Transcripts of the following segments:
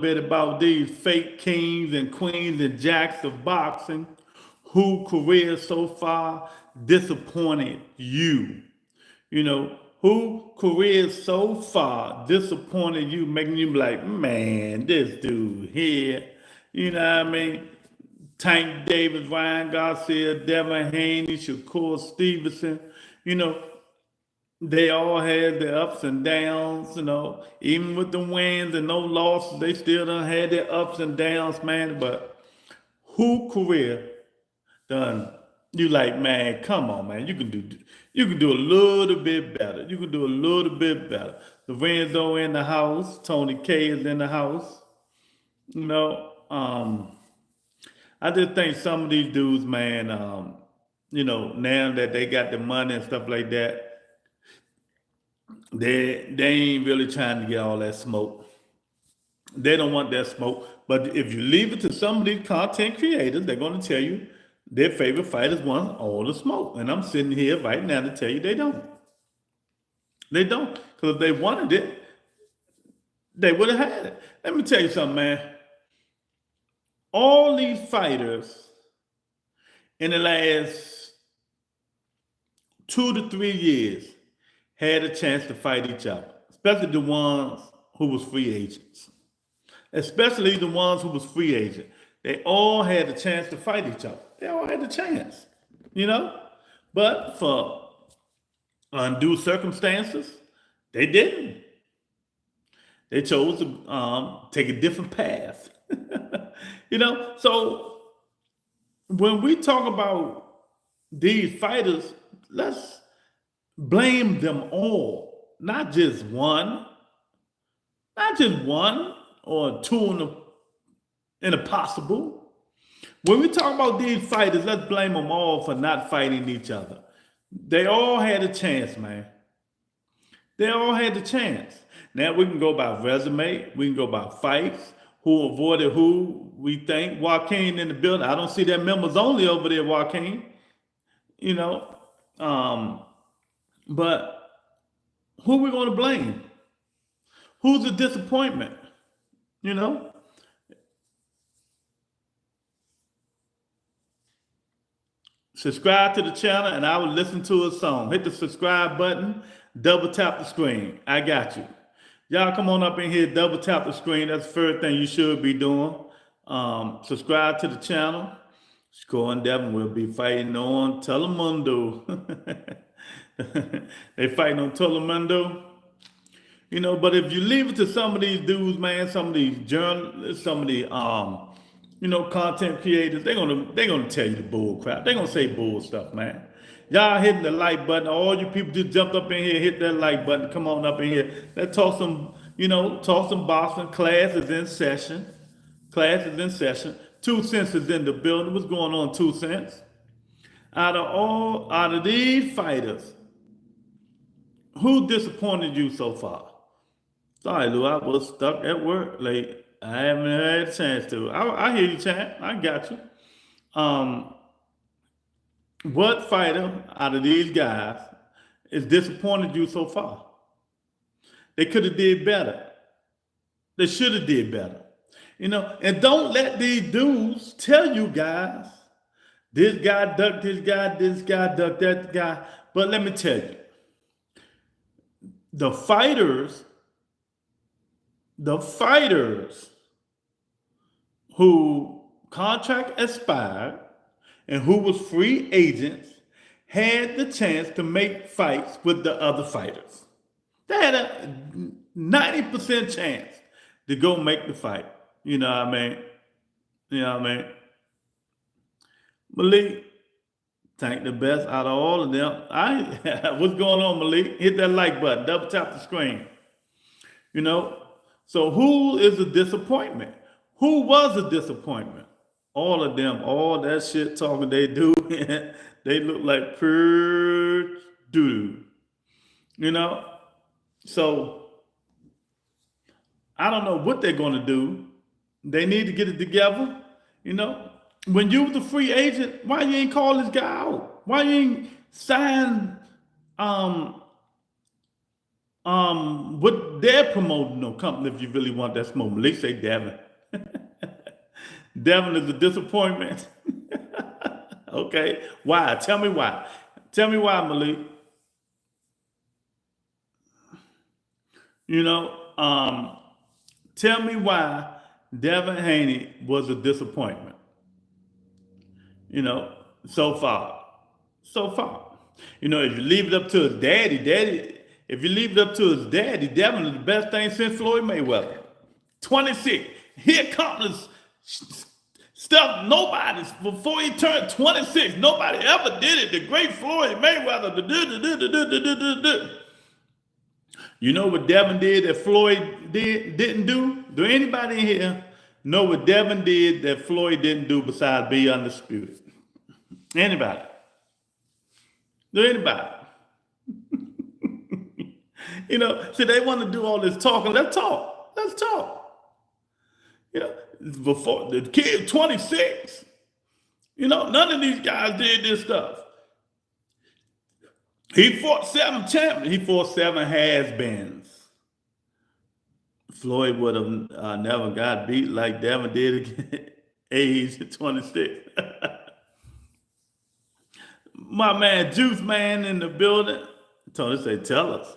bit about these fake kings and queens and jacks of boxing who careers so far disappointed you. Who careers so far disappointed you, making you be like, man, this dude here, you know what I mean? Tank Davis, Ryan Garcia, Devin Haney, Shakur Stevenson, you know, they all had their ups and downs, even with the wins and no losses, they still done had their ups and downs, man. But who career done you like, man, come on, man. You can do a little bit better. You can do a little bit better. Lorenzo in the house, Tony K is in the house. You know, um, I just think some of these dudes, man, now that they got the money and stuff like that, they ain't really trying to get all that smoke. They don't want that smoke. But if you leave it to some of these content creators, they're going to tell you their favorite fighters want all the smoke. And I'm sitting here right now to tell you they don't. They don't. Because if they wanted it, they would have had it. Let me tell you something, man. All these fighters in the last 2 to 3 years had a chance to fight each other, especially the ones who was free agents. Especially the ones who was free agent. They all had a chance to fight each other. They all had a chance, you know? But for undue circumstances, they didn't. They chose to take a different path. So when we talk about these fighters, let's blame them all, not just one, or two in a possible. When we talk about these fighters, let's blame them all for not fighting each other. They all had a chance, man. They all had the chance. Now we can go by resume, we can go by fights, who avoided who we think. Joaquin in the building. I don't see that members only over there, Joaquin. You know, but who we going to blame? Who's a disappointment? You know? Subscribe to the channel and I will listen to a song. Hit the subscribe button, double tap the screen. I got you. Y'all come on up in here, double tap the screen. That's the first thing you should be doing. Subscribe to the channel. Shakur and Devin will be fighting on Telemundo. They fighting on Telemundo. But if you leave it to some of these dudes, man, some of these journalists, some of the content creators, they're gonna tell you the bull crap. They're gonna say bull stuff, man. Y'all hitting the like button. All you people just jumped up in here, hit that like button. Come on up in here. Let's talk some, talk some boxing. Class is in session. Class is in session. 2 cents is in the building. What's going on, 2 cents? Out of these fighters, who disappointed you so far? Sorry, Lou, I was stuck at work late. I haven't had a chance to. I hear you, champ. I got you. What fighter out of these guys is disappointed you so far? They could have did better. They should have did better. And don't let these dudes tell you guys, this guy ducked this guy ducked that guy. But let me tell you, the fighters who contract expired and who was free agents had the chance to make fights with the other fighters. They had a 90% chance to go make the fight. You know what I mean? Malik, Tank the best out of all of them. What's going on, Malik? Hit that like button, double tap the screen. So who is a disappointment? Who was a disappointment? All of them, all that shit talking they do, they look like pure doo-doo. So I don't know what they're going to do. They need to get it together. When you was a free agent, why you ain't call this guy out? Why you ain't sign What they're promoting no company if you really want that smoke. Malik say Devin. Devin is a disappointment. Okay. Why? Tell me why. Tell me why, Malik. You know, tell me why Devin Haney was a disappointment. You know, so far. So far. You know, if you leave it up to his if you leave it up to his daddy, Devin is the best thing since Floyd Mayweather. 26. He accomplished stuff nobody, before he turned 26, nobody ever did it. The great Floyd Mayweather. You know what Devin did that Floyd didn't do? Do anybody in here know what Devin did that Floyd didn't do besides be undisputed? Anybody? Do anybody? You know, see, they want to do all this talking. Let's talk. Let's talk. You know, before the kid 26, you know, none of these guys did this stuff. He fought 7 champions. He fought 7 has-beens. Floyd would have never got beat like Devin did at age 26. My man, Juice Man in the building. Tony say, tell us.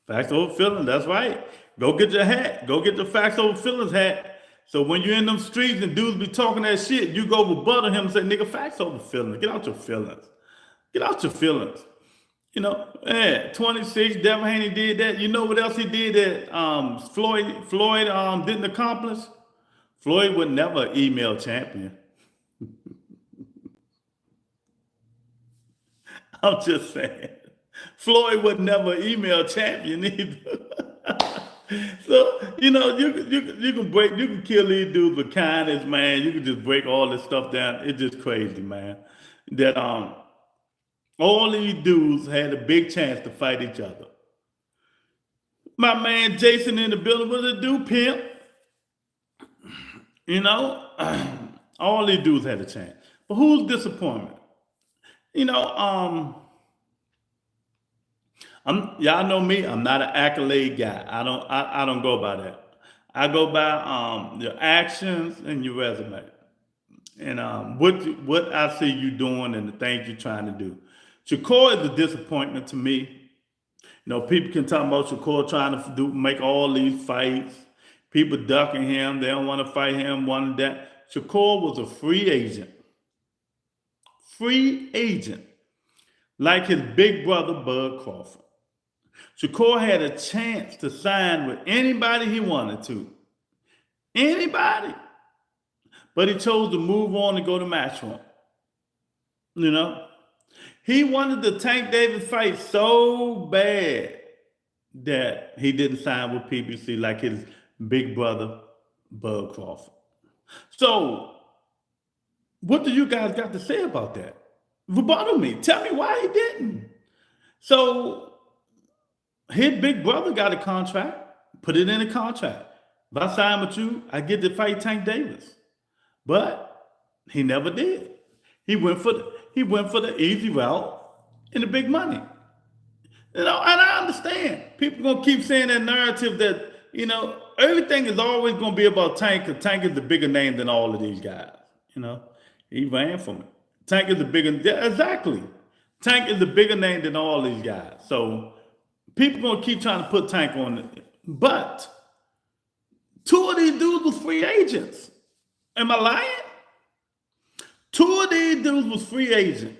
Facts over feelings, that's right. Go get your hat. Go get the facts over feelings hat. So when you're in them streets and dudes be talking that shit, you go rebuttal him and say, nigga, facts over feelings. Get out your feelings. Get out your feelings. You know, 26, Devin Haney did that. You know what else he did that Floyd didn't accomplish? Floyd would never email champion. I'm just saying. Floyd would never email champion either. So, you know, you can kill these dudes with kindness, man. You can just break all this stuff down. It's just crazy, man. That all these dudes had a big chance to fight each other. My man Jason in the building was a dude pimp. You know, all these dudes had a chance. But who's disappointment? You know, y'all know me. I'm not an accolade guy. I don't go by that. I go by your actions and your resume, and what I see you doing and the things you're trying to do. Shakur is a disappointment to me. You know, people can talk about Shakur trying to make all these fights. People ducking him. They don't want to fight him. One that Shakur was a free agent. Free agent. Like his big brother, Bud Crawford. Shakur had a chance to sign with anybody he wanted to. Anybody. But he chose to move on and go to Matchroom. You know? He wanted the Tank Davis fight so bad that he didn't sign with PBC like his big brother, Bud Crawford. So, what do you guys got to say about that? Rebuttal me. Tell me why he didn't. So, his big brother got a contract. Put it in a contract. If I sign with you, I get to fight Tank Davis. But he never did. He went for the easy route and the big money. You know, and I understand. People gonna keep saying that narrative that, you know, everything is always gonna be about Tank, because Tank is the bigger name than all of these guys. You know, he ran from it. Tank is the bigger, exactly. Tank is the bigger name than all these guys. So people gonna keep trying to put Tank on it. But 2 of these dudes was free agents. Am I lying? 2 of these dudes was free agent.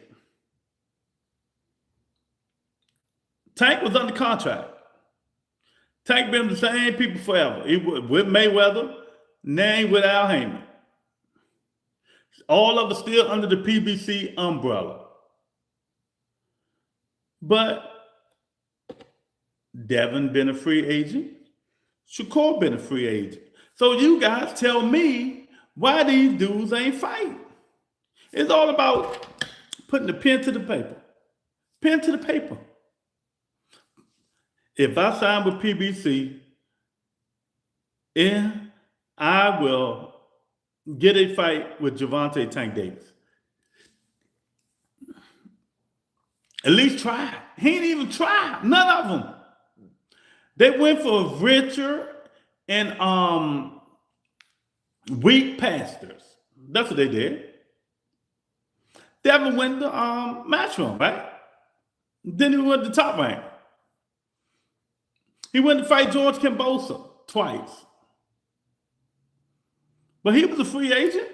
Tank was under contract. Tank been the same people forever. He was with Mayweather, named with Al Heyman. All of us still under the PBC umbrella. But Devin been a free agent. Shakur been a free agent. So you guys tell me why these dudes ain't fighting. It's all about putting the pen to the paper. Pen to the paper. If I sign with PBC, I will get a fight with Gervonta Tank Davis. At least try. He ain't even tried. None of them. They went for richer and weak pastors. That's what they did. Devin went to Matchroom, right? Then he went to Top Rank. He went to fight George Kimbosa twice. But he was a free agent.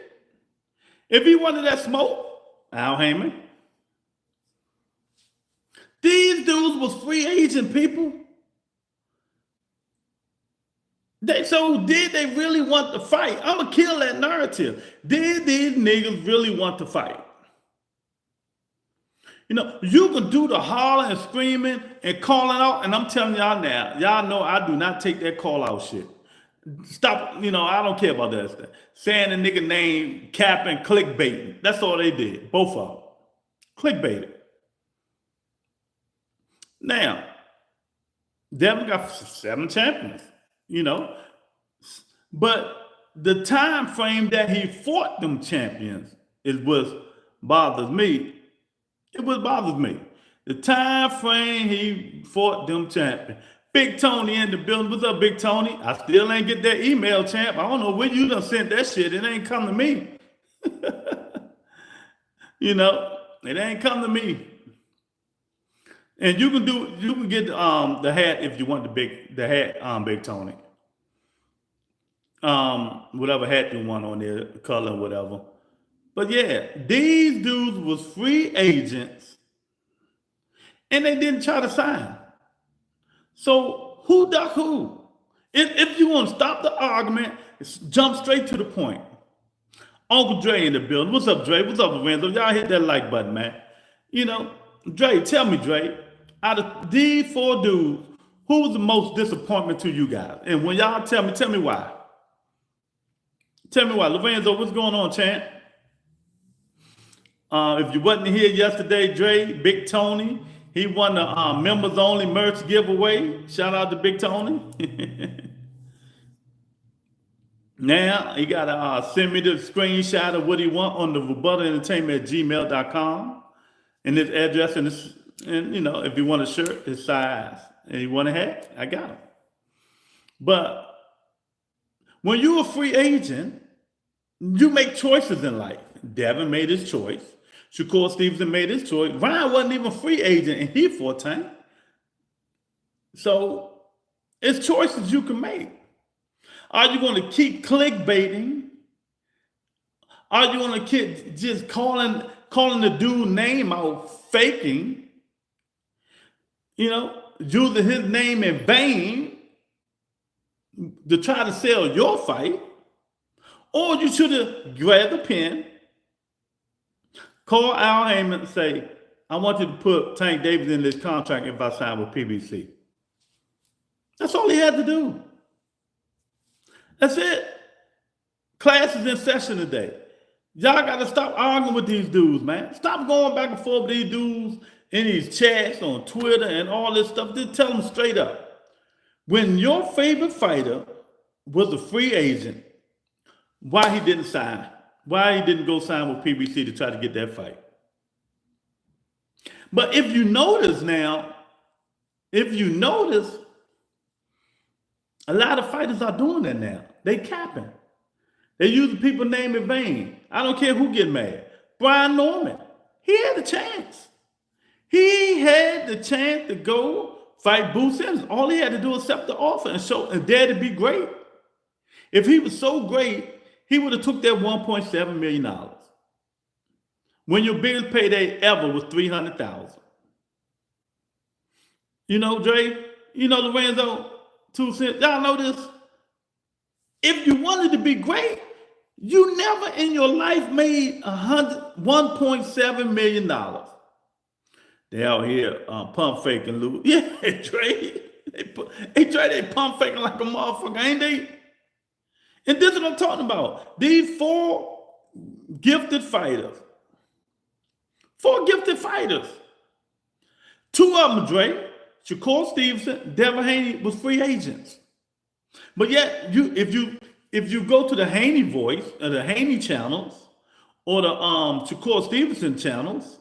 If he wanted that smoke, Al Heyman. These dudes was free agent people. So did they really want to fight? I'm going to kill that narrative. Did these niggas really want to fight? You know, you can do the hollering and screaming and calling out, and I'm telling y'all now, y'all know I do not take that call out shit. Stop, you know, I don't care about that stuff. Saying the nigga name, capping, clickbaiting. That's all they did, both of them. Clickbaited. Now, Devin got 7 champions, you know. But the time frame that he fought them champions is what bothers me. It was bothers me. The time frame he fought them champions. Big Tony in the building. What's up, Big Tony? I still ain't get that email, champ. I don't know where you done sent that shit. It ain't come to me. You know, it ain't come to me. And you can get the hat if you want the hat, Big Tony. Whatever hat you want on there, color, whatever. But yeah, these dudes was free agents and they didn't try to sign. So who duck who? If you want to stop the argument, jump straight to the point. Uncle Dre in the building. What's up, Dre? What's up, Lorenzo? Y'all hit that like button, man. You know, Dre, tell me, Dre, out of these 4 dudes, who was the most disappointment to you guys? And when y'all tell me why. Tell me why. Lorenzo, what's going on, champ? If you wasn't here yesterday, Dre, Big Tony, he won the members only merch giveaway. Shout out to Big Tony. Now he got to send me the screenshot of what he want on the THEREBUTTALENTERTAINMENT@gmail.com and his address and you know, if he want a shirt, his size, and he want a hat, I got him. But when you're a free agent, you make choices in life. Devin made his choice. Shakur Stevenson made his choice. Ryan wasn't even a free agent, and he fought Tank. So it's choices you can make. Are you going to keep clickbaiting? Are you going to keep just calling the dude's name out, faking? You know, using his name in vain to try to sell your fight? Or you should have grabbed a pen, call Al Heyman and say, I want you to put Tank Davis in this contract if I sign with PBC. That's all he had to do. That's it. Class is in session today. Y'all got to stop arguing with these dudes, man. Stop going back and forth with these dudes in these chats on Twitter and all this stuff. Just tell them straight up. When your favorite fighter was a free agent, why he didn't sign? Why he didn't go sign with PBC to try to get that fight? But if you notice now, a lot of fighters are doing that now. They capping. They using people's name in vain. I don't care who get mad. Brian Norman, he had a chance. He had the chance to go fight Boo Simmons. All he had to do was accept the offer and dare to be great. If he was so great, he would have took that $1.7 million. When your biggest payday ever was $300,000. You know, Dre, you know, Lorenzo, 2 cents. Y'all know this? If you wanted to be great, you never in your life made $1.7 million. They out here pump faking, Lou. Yeah, Dre. They pump faking like a motherfucker, ain't they? And this is what I'm talking about. These 4 gifted fighters. 4 gifted fighters. 2 of them, Dre, Shakur Stevenson, Devin Haney was free agents. But yet, if you go to the Haney voice, or the Haney channels, or the Shakur Stevenson channels,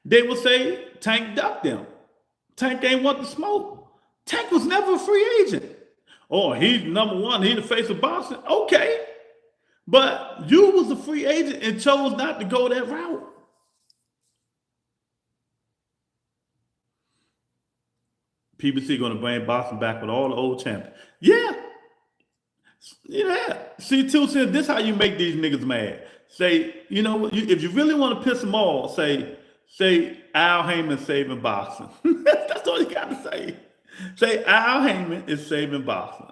they will say Tank ducked them. Tank ain't want to smoke. Tank was never a free agent. Oh, he's number one. He's the face of boxing. Okay. But you was a free agent and chose not to go that route. PBC going to bring boxing back with all the old champions. Yeah. Yeah. See, too, since this how you make these niggas mad. Say, you know, if you really want to piss them off, say Al Heyman saving boxing. That's all you got to say. Say Al Heyman is saving boxing.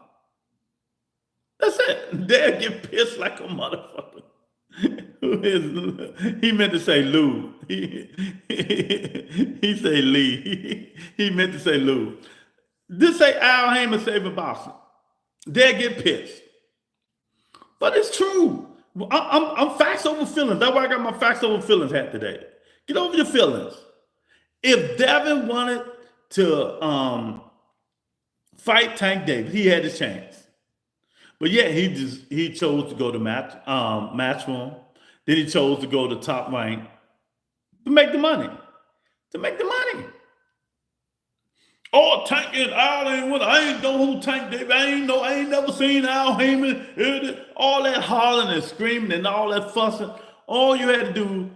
That's it. They'll get pissed like a motherfucker. He meant to say Lou. He say Lee. He meant to say Lou. This say Al Heyman saving boxing. They'll get pissed. But it's true. I'm facts over feelings. That's why I got my facts over feelings hat today. Get over your feelings. If Devin wanted to fight Tank Davis, he had his chance. But yeah, he chose to go to Matchroom. Then he chose to go to Top Rank to make the money. Oh, Tank and Al Heyman. I ain't know who Tank Davis. I ain't never seen Al Heyman. All that hollering and screaming and all that fussing. All you had to do,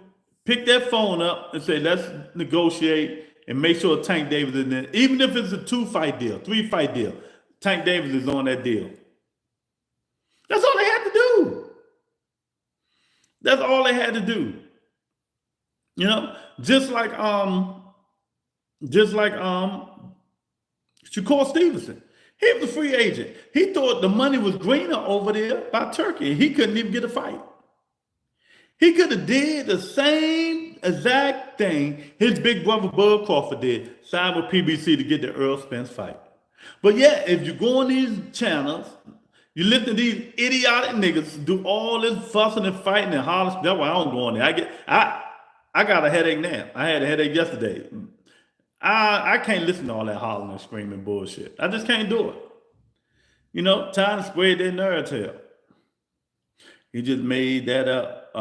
pick that phone up and say, let's negotiate and make sure Tank Davis is in there. Even if it's a 2-fight deal, 3-fight deal, Tank Davis is on that deal. That's all they had to do. That's all they had to do. You know, just like Shakur Stevenson. He was a free agent. He thought the money was greener over there by Turkey. He couldn't even get a fight. He could have did the same exact thing his big brother Bud Crawford did, signed with PBC to get the Earl Spence fight. But yeah, if you go on these channels, you listen to these idiotic niggas do all this fussing and fighting and hollering. That's why I don't go on there. I got a headache now. I had a headache yesterday. I can't listen to all that hollering and screaming bullshit. I just can't do it. You know, trying to spread their narrative. He just made that up.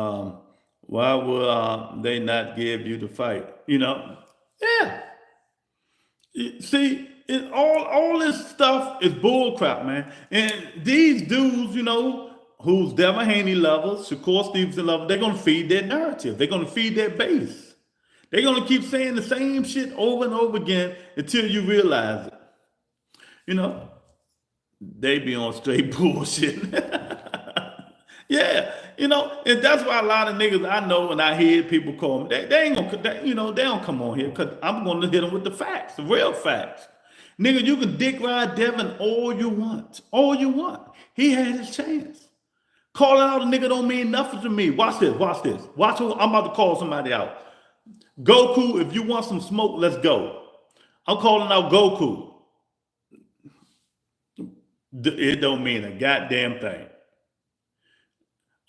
Why would they not give you the fight? You know? Yeah. See, all this stuff is bullcrap, man. And these dudes, you know, who's Devin Haney levels, Shakur Stevenson levels, they're going to feed their narrative. They're going to feed their base. They're going to keep saying the same shit over and over again until you realize it. You know, they be on straight bullshit. Yeah, you know, and that's why a lot of niggas I know when I hear people call me, they ain't gonna, they don't come on here because I'm going to hit them with the facts, the real facts. Nigga, you can dick ride Devin all you want. He had his chance. Calling out a nigga don't mean nothing to me. Watch this. Watch who I'm about to call somebody out. Goku, if you want some smoke, let's go. I'm calling out Goku. It don't mean a goddamn thing.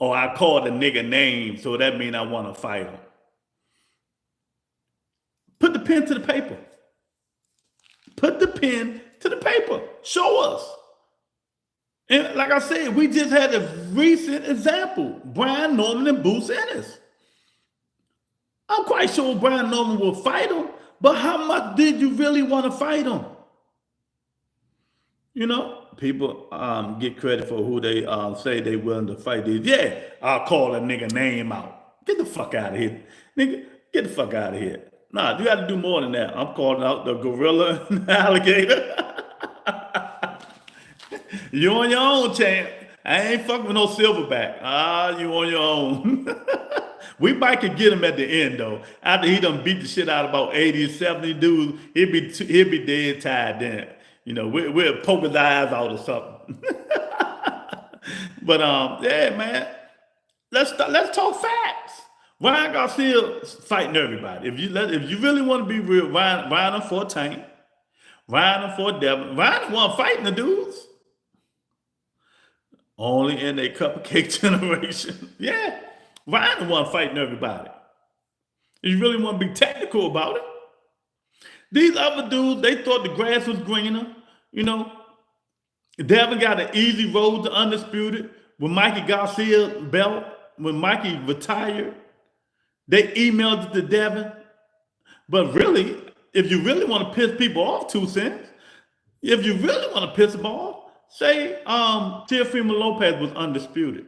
Or I called a nigga name, so that means I want to fight him. Put the pen to the paper. Show us. And like I said, we just had a recent example. Brian Norman and Bruce Ennis. I'm quite sure Brian Norman will fight him, but how much did you really want to fight him? You know, people get credit for who they say they willing to fight. Yeah, I'll call a nigga name out. Get the fuck out of here. Nigga, get the fuck out of here. Nah, you got to do more than that. I'm calling out the gorilla and the alligator. You on your own, champ. I ain't fucking with no silverback. You on your own. We might could get him at the end, though. After he done beat the shit out of about 80 or 70 dudes, he'll be dead tired then. You know, we'll poke his eyes out or something. But yeah, man. Let's talk facts. Ryan Garcia fighting everybody. If you really want to be real, Ryan for Tank, Ryan for Devin. Ryan wasn't fighting the dudes. Only in a cupcake generation. Yeah. Ryan wasn't fighting everybody. If you really want to be technical about it. These other dudes, they thought the grass was greener. You know, Devin got an easy road to undisputed. When Mikey Garcia belt, when Mikey retired, they emailed it to Devin. But really, if you really want to piss people off, 2 cents, If you really want to piss them off, say Teofimo Lopez was undisputed.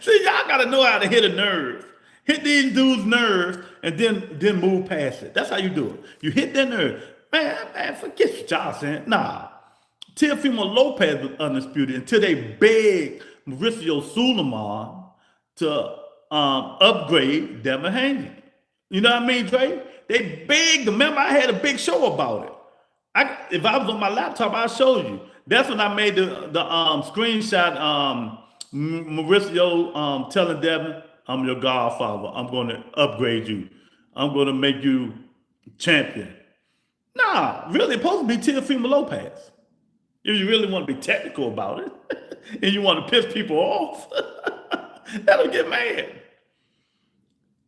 See, y'all gotta know how to hit a nerve. Hit these dudes' nerves and then move past it. That's how you do it. You hit their nerve. Man, forget what y'all saying. Nah. Teofimo Lopez was undisputed until they begged Mauricio Suleiman to upgrade Devin Haney. You know what I mean, Dre? They begged. Remember, I had a big show about it. If I was on my laptop, I'll show you. That's when I made the screenshot. Mauricio telling Devin, "I'm your godfather. I'm going to upgrade you. I'm going to make you champion." Nah, really, it's supposed to be Teofimo Lopez. If you really want to be technical about it, and you want to piss people off, that'll get mad.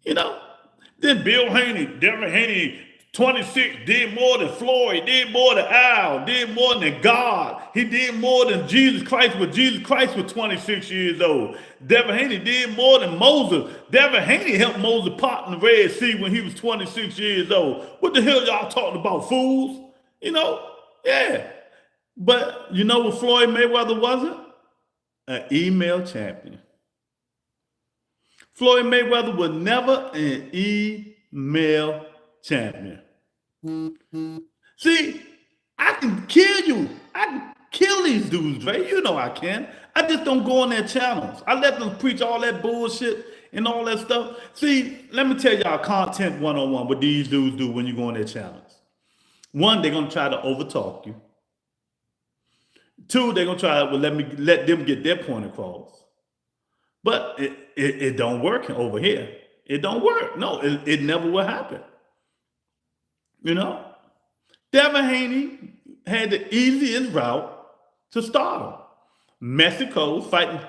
You know. Then Bill Haney, Devin Haney, 26, did more than Floyd, did more than Al, did more than God. He did more than Jesus Christ, but Jesus Christ was 26 years old. Devin Haney did more than Moses. Devin Haney helped Moses part in the Red Sea when he was 26 years old. What the hell y'all talking about, fools? You know? Yeah. But you know what Floyd Mayweather wasn't? An email champion. Floyd Mayweather was never an email champion. See, I can kill you. I can kill these dudes, Dre. You know I can. I just don't go on their channels. I let them preach all that bullshit and all that stuff. See, let me tell y'all content 101 what these dudes do when you go on their channels. One, they're going to try to overtalk you. Two, they're going to try to let them get their point across. But it don't work over here. It don't work. No, it never will happen. You know? Devin Haney had the easiest route to stardom. Mexico fighting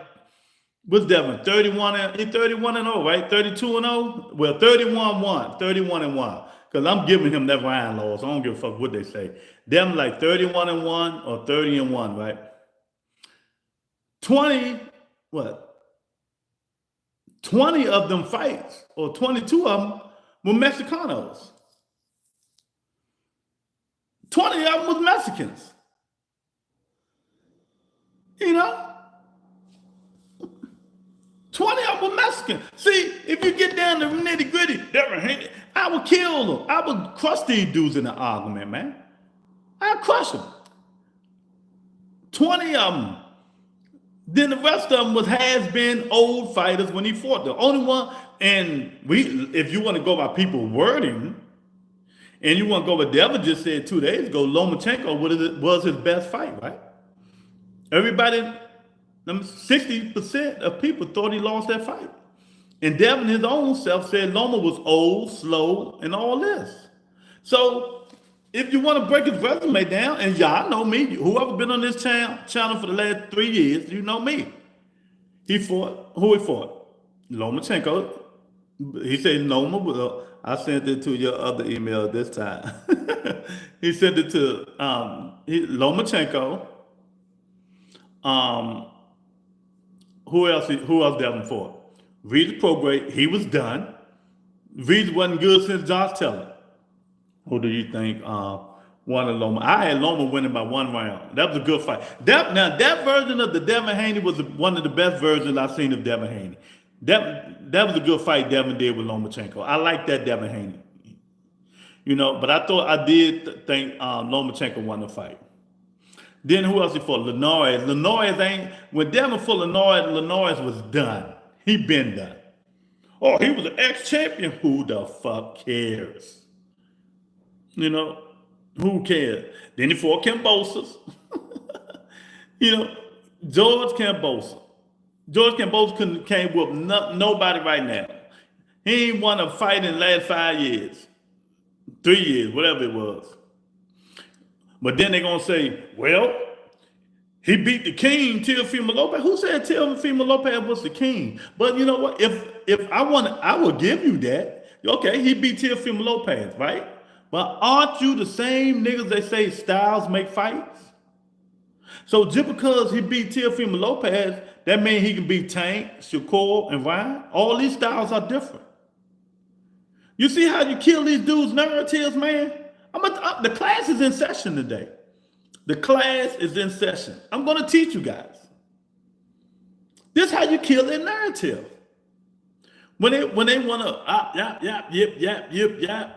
with Devin, 31 and 0, right? 32 and 0? Well, 31-1, 31-1. Because I'm giving him that Ryan loss. I don't give a fuck what they say. Devin like 31-1 or 30-1, right? 20 of them fights, or 22 of them, were Mexicanos. 20 of them was Mexicans. You know? 20 of them were Mexican. See, if you get down to nitty gritty, I would kill them. I would crush these dudes in an argument, man. I'd crush them. 20 of them. Then the rest of them has-been old fighters when he fought. The only one, and if you want to go by people wording, and you want to go what Devin just said 2 days ago, Lomachenko was his best fight, right? Everybody, 60% of people thought he lost that fight. And Devin, his own self, said Loma was old, slow, and all this. So if you want to break his resume down, and y'all know me, whoever been on this channel for the last 3 years, you know me. Who he fought? Lomachenko. He said Loma, I sent it to your other email this time. He sent it to Lomachenko. Who else Devin fought? Regis Prograis, he was done. Regis wasn't good since Josh Taylor. Who do you think won Loma? I had Loma winning by 1 round. That was a good fight. That version of the Devin Haney was one of the best versions I've seen of Devin Haney. That was a good fight Devin did with Lomachenko. I like that Devin Haney. You know, but I did think Lomachenko won the fight. Then who else he fought? Linares. When Devin fought Linares was done. He been done. Oh, he was an ex-champion. Who the fuck cares? You know, who cares? Then he fought Kambosos. You know, George Kambosos. George Kambosos can't whoop nobody right now. He ain't won a fight in the last 5 years. 3 years, whatever it was. But then they're going to say, well, he beat the king, Teofimo Lopez. Who said Teofimo Lopez was the king? But you know what? If I will give you that. Okay, he beat Teofimo Lopez, right? But aren't you the same niggas they say styles make fights? So just because he beat Teofimo Lopez, that means he can beat Tank, Shakur, and Ryan? All these styles are different. You see how you kill these dudes' narratives, man? The class is in session today. The class is in session. I'm going to teach you guys. This is how you kill their narrative. When they want to yap.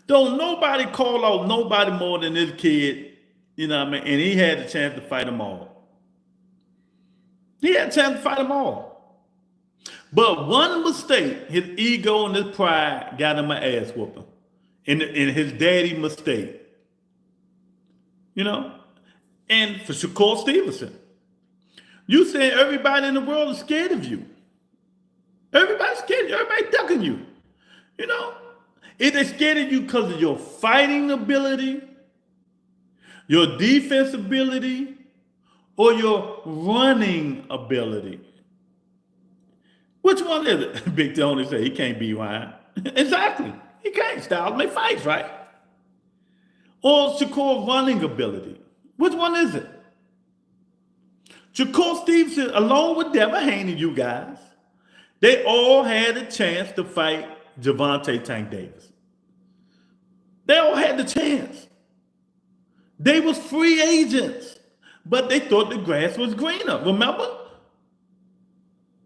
Don't nobody call out nobody more than this kid, you know what I mean? And he had the chance to fight them all. He had a chance to fight them all. But one mistake, his ego and his pride got him an ass whooping. And his daddy mistake. You know? And for Shakur Stevenson, you saying everybody in the world is scared of you. Everybody's scared of you. Everybody ducking you. You know? If they're scared of you because of your fighting ability, your defense ability, or your running ability. Which one is it? Big Tony said he can't beat Ryan. Exactly. He can't. Styles make fights, right? Or Shakur running ability. Which one is it? Shakur Stevenson, along with Devin Haney, you guys, they all had a chance to fight Gervonta Tank Davis. They all had the chance. They was free agents, but they thought the grass was greener. Remember?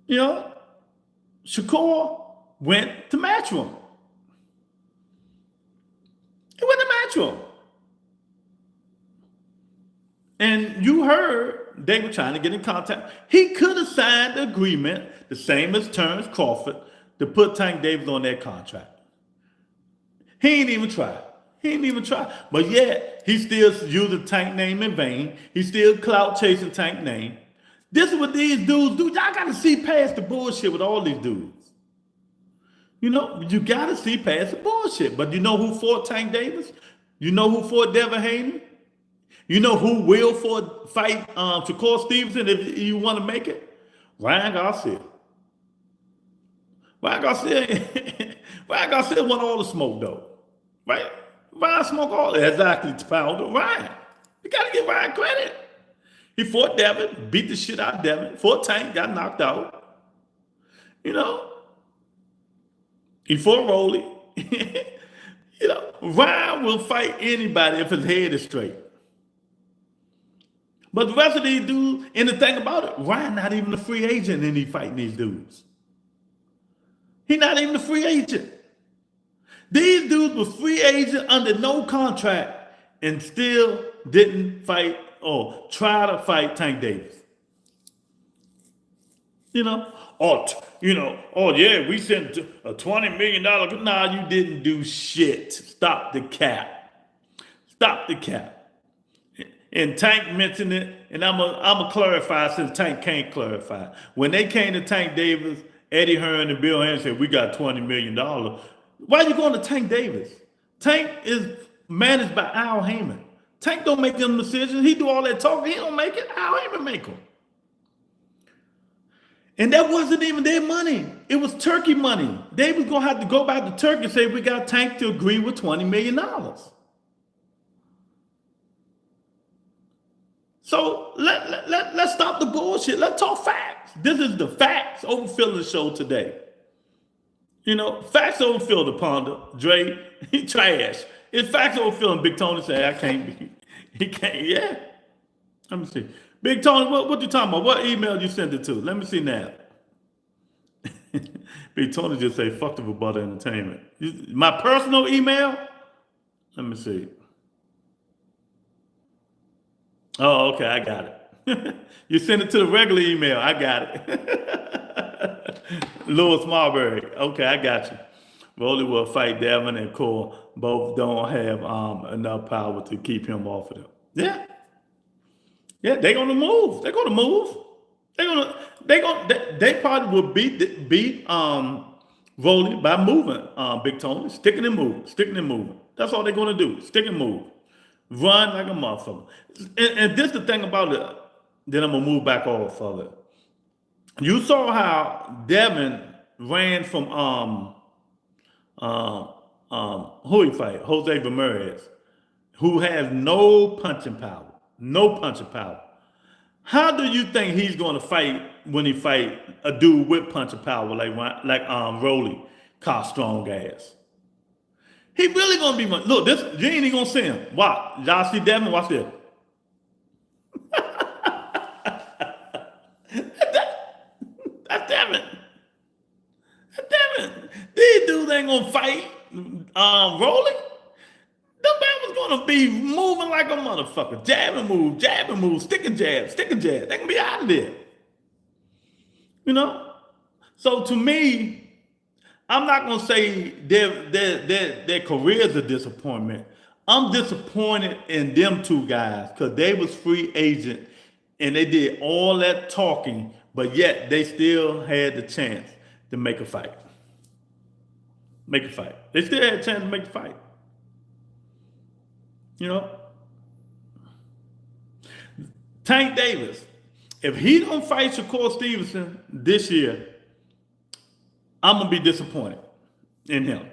You know, Shakur went to Matchroom. He went to Matchroom. And you heard they were trying to get in contact. He could have signed the agreement, the same as Terrence Crawford, to put Tank Davis on that contract. He ain't even tried. He ain't even tried. But yet, he still used the Tank name in vain. He still clout chasing Tank name. This is what these dudes do. Y'all got to see past the bullshit with all these dudes. You know, you got to see past the bullshit. But you know who fought Tank Davis? You know who fought Devin Haney? You know who will fight Shakur Stevenson if you want to make it? Ryan Garcia. Ryan Garcia won all the smoke, though. Right? Ryan smoked all that. Exactly, Powder. Ryan. You got to give Ryan credit. He fought Devin, beat the shit out of Devin. Fought Tank, got knocked out. You know? He fought Rolly. You know, Ryan will fight anybody if his head is straight. But the rest of these dudes, and the thing about it, Ryan not even a free agent and he fighting these dudes. He not even a free agent. These dudes were free agent under no contract and still didn't fight or try to fight Tank Davis. You know? Oh yeah, we sent a $20 million. Nah, you didn't do shit. Stop the cap. Stop the cap. And Tank mentioned it, and I'm a clarify since Tank can't clarify. When they came to Tank Davis, Eddie Hearn and Bill Henry said, we got $20 million. Why are you going to Tank Davis? Tank is managed by Al Heyman. Tank don't make them decisions. He do all that talking. He don't make it. Al Heyman make them. And that wasn't even their money. It was Turkey money. They was going to have to go back to Turkey and say, we got Tank to agree with $20 million. So let's stop the bullshit. Let's talk facts. This is the Facts Over Feeling show today. You know, Facts Over Feeling, Ponder. Dre, he trash. It's Facts Over Feeling. Big Tony say, I can't be. He can't, yeah. Let me see. Big Tony, what you talking about? What email you sent it to? Let me see now. Big Tony just say, fuck the Rebuttal Entertainment. My personal email? Let me see. Oh, okay, I got it. You send it to the regular email. I got it. Louis Marbury. Okay, I got you. Rolly will fight Devin and Cole. Both don't have enough power to keep him off of them. Yeah. Yeah, they're gonna move. They're gonna move. They probably will beat Rolly by moving Big Tony. Sticking and moving. That's all they're gonna do. Stick and move. Run like a motherfucker. And this is the thing about it. Then I'm going to move back off of it. You saw how Devin ran from who he fight? Jose Ramirez, who has no punching power. No punching power. How do you think he's going to fight when he fight a dude with punching power like Rolly, cost strong ass? He really gonna be money. Look, this you ain't even gonna see him. Watch. Y'all see Devin? Watch this. That's Devin. That's Devin. These dudes ain't gonna fight Rolling. The man was gonna be moving like a motherfucker. Jab and move, stick and jab. They gonna be out of there. You know? So to me, I'm not gonna say their career's a disappointment. I'm disappointed in them two guys because they was free agent and they did all that talking, but yet they still had the chance to make a fight. They still had a chance to make the fight. You know? Tank Davis, if he don't fight Shakur Stevenson this year, I'm gonna be disappointed in him.